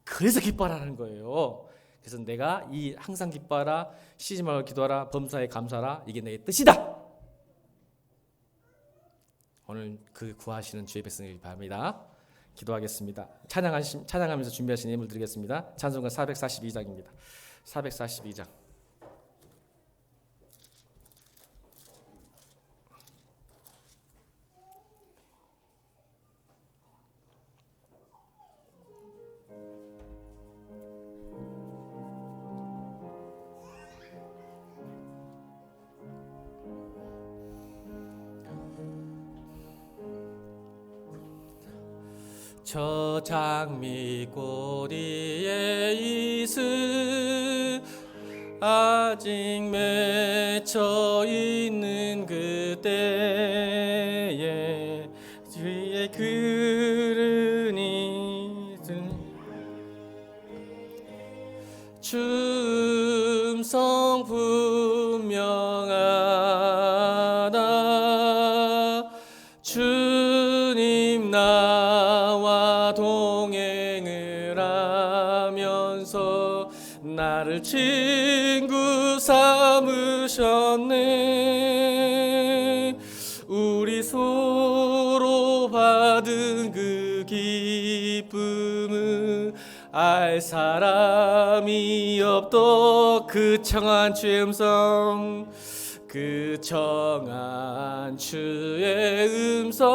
그래서 기뻐하라는 거예요. 그래서 내가 이 항상 기뻐하라, 쉬지 말고 기도하라, 범사에 감사하라, 이게 내 뜻이다. 오늘 그 구하시는 주의 백성이길 바랍니다. 기도하겠습니다. 찬양하면서 준비하신 예물 드리겠습니다. 찬송가 442장입니다. 442장. 저 장미꼬리에 이슬 아직 맺혀 있는 그때에 주의 그르니 춤성 분명하다. 주님 나와 동행을 하면서 나를 친구 삼으셨네. 우리 서로 받은 그 기쁨은 알 사람이 없도 그 청한 주의 음성, 그 청한 주의 음성,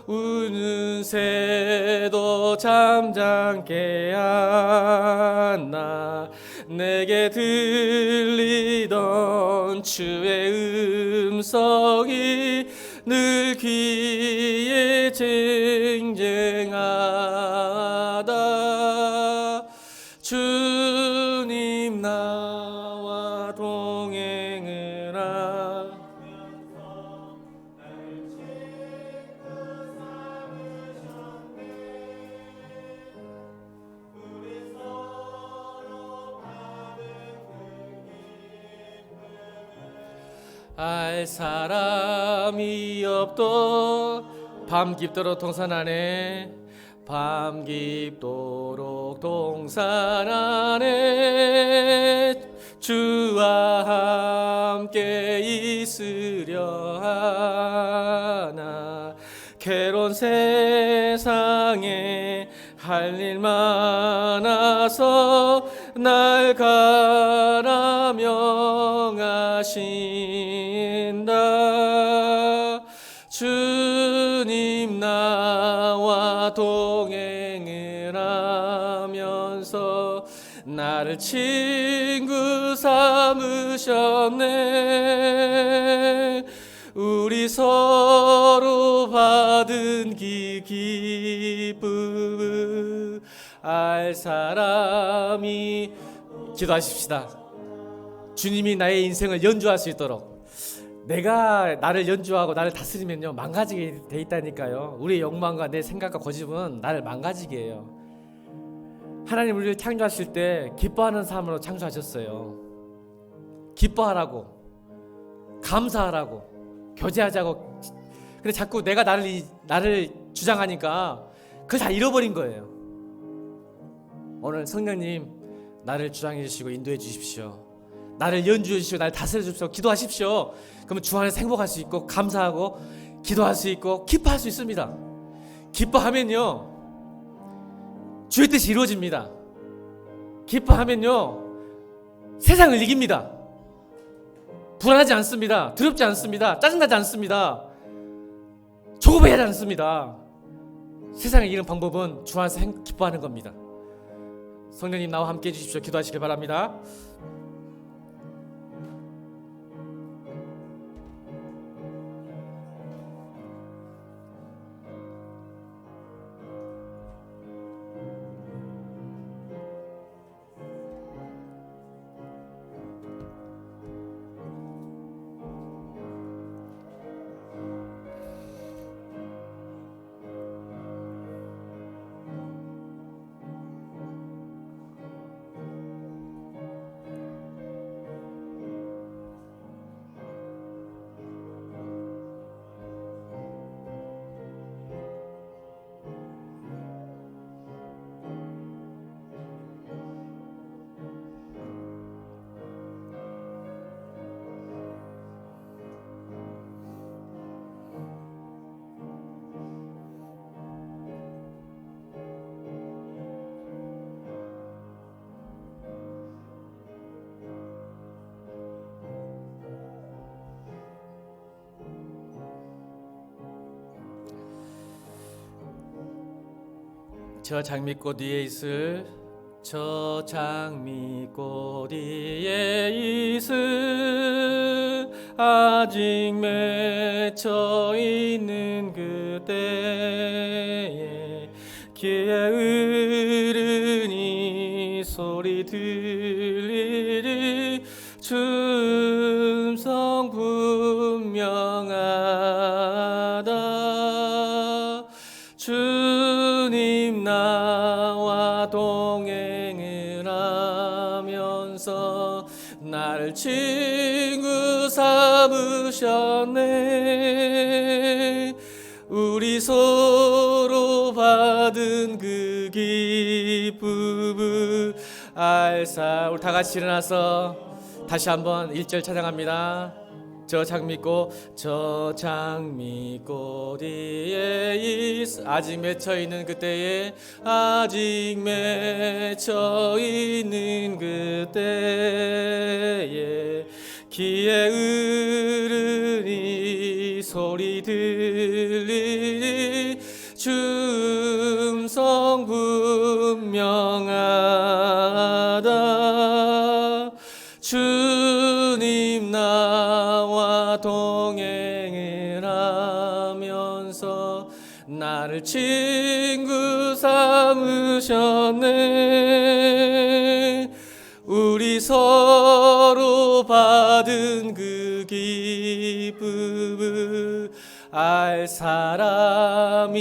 우는 새도 잠잠게 하나. 내게 들리던 주의 음성이 늘 귀에 쟁쟁하다. 주님 나와 동행을 하면서 날 친구 삼으셨네. 우리 서로 받은 알 사람이 없도 밤 깊도록 동산 안에 밤 깊도록 동산 안에 주와 함께 있으려 하나. 괴로운 세상에 할 일 많아서 날 가라 명하신다. 주님 나와 동행을 하면서 나를 친구 삼으셨네. 우리 서로 받은 기쁨 알 사람이. 기도하십시다. 주님이 나의 인생을 연주할 수 있도록. 내가 나를 연주하고 나를 다스리면요 망가지게 돼 있다니까요. 우리의 욕망과 내 생각과 고집은 나를 망가지게 해요. 하나님 우리를 창조하실 때 기뻐하는 삶으로 창조하셨어요. 기뻐하라고, 감사하라고, 교제하자고. 근데 자꾸 내가 나를 주장하니까 그걸 다 잃어버린 거예요. 오늘 성령님 나를 주장해 주시고 인도해 주십시오. 나를 연주해 주시고 나를 다스려 주십시오. 기도하십시오. 그러면 주 안에서 행복할 수 있고 감사하고 기도할 수 있고 기뻐할 수 있습니다. 기뻐하면요 주의 뜻이 이루어집니다. 기뻐하면요 세상을 이깁니다. 불안하지 않습니다. 두렵지 않습니다. 짜증나지 않습니다. 조급해하지 않습니다. 세상을 이기는 방법은 주 안에서 기뻐하는 겁니다. 성령님 나와 함께 해주십시오. 기도하시길 바랍니다. 저 장미꽃 위에 있을 저 장미꽃 위에 있을 아직 맺혀 있는 그때에 귀에 으르니 소리 들리리 춤성 분명하다. 주님 나와 동행을 하면서 나를 친구 삼으셨네. 우리 서로 받은 그 기쁨을 알사. 우리 다 같이 일어나서 다시 한번 1절 찬양합니다. 저 장미꽃 위에 아직 맺혀 있는 그때에 아직 맺혀 있는 그때에 귀에 으르니 소리 들리니 춤성 분명하다. 주님 나와 동행을 나를 친구 삼으셨네. 우리 서로 받은 그 기쁨을 알 사람이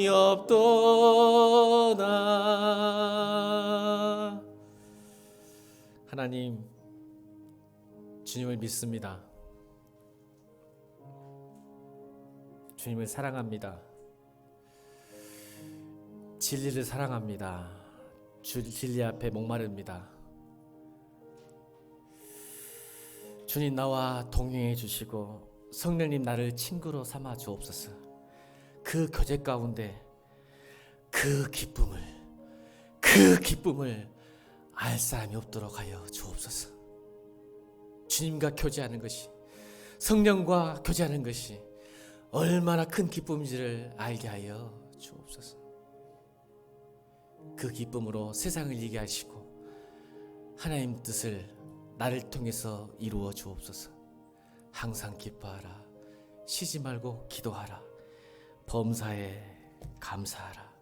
없도다. 하나님, 주님을 믿습니다. 주님을 사랑합니다. 진리를 사랑합니다. 진리 앞에 목마릅니다. 주님, 나와 동행해 주시고 성령님, 나를 친구로 삼아 주옵소서. 그 교제 가운데 그 기쁨을 알 사람이 없도록 하여 주옵소서. 주님과 교제하는 것이, 성령과 교제하는 것이 얼마나 큰 기쁨인지를 알게 하여 주옵소서. 그 기쁨으로 세상을 이기게 하시고 하나님 뜻을 나를 통해서 이루어 주옵소서. 항상 기뻐하라. 쉬지 말고 기도하라. 범사에 감사하라.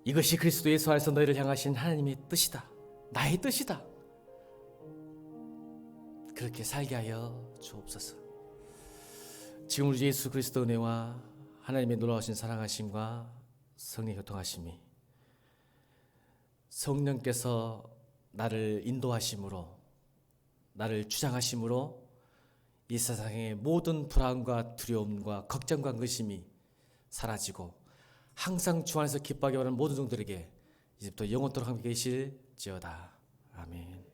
이것이 그리스도 예수 안에서 너희를 향하신 하나님의 뜻이다. 나의 뜻이다. 그렇게 살게 하여 주옵소서. 지금 우리 예수 그리스도 은혜와 하나님의 놀라우신 사랑하심과 성령의 교통하심이, 성령께서 나를 인도하심으로, 나를 주장하심으로 이 세상의 모든 불안과 두려움과 걱정과 근심이 사라지고 항상 주 안에서 기뻐하게 하는 모든 종들에게 이제부터 영원토록 함께 계실지어다. 아멘.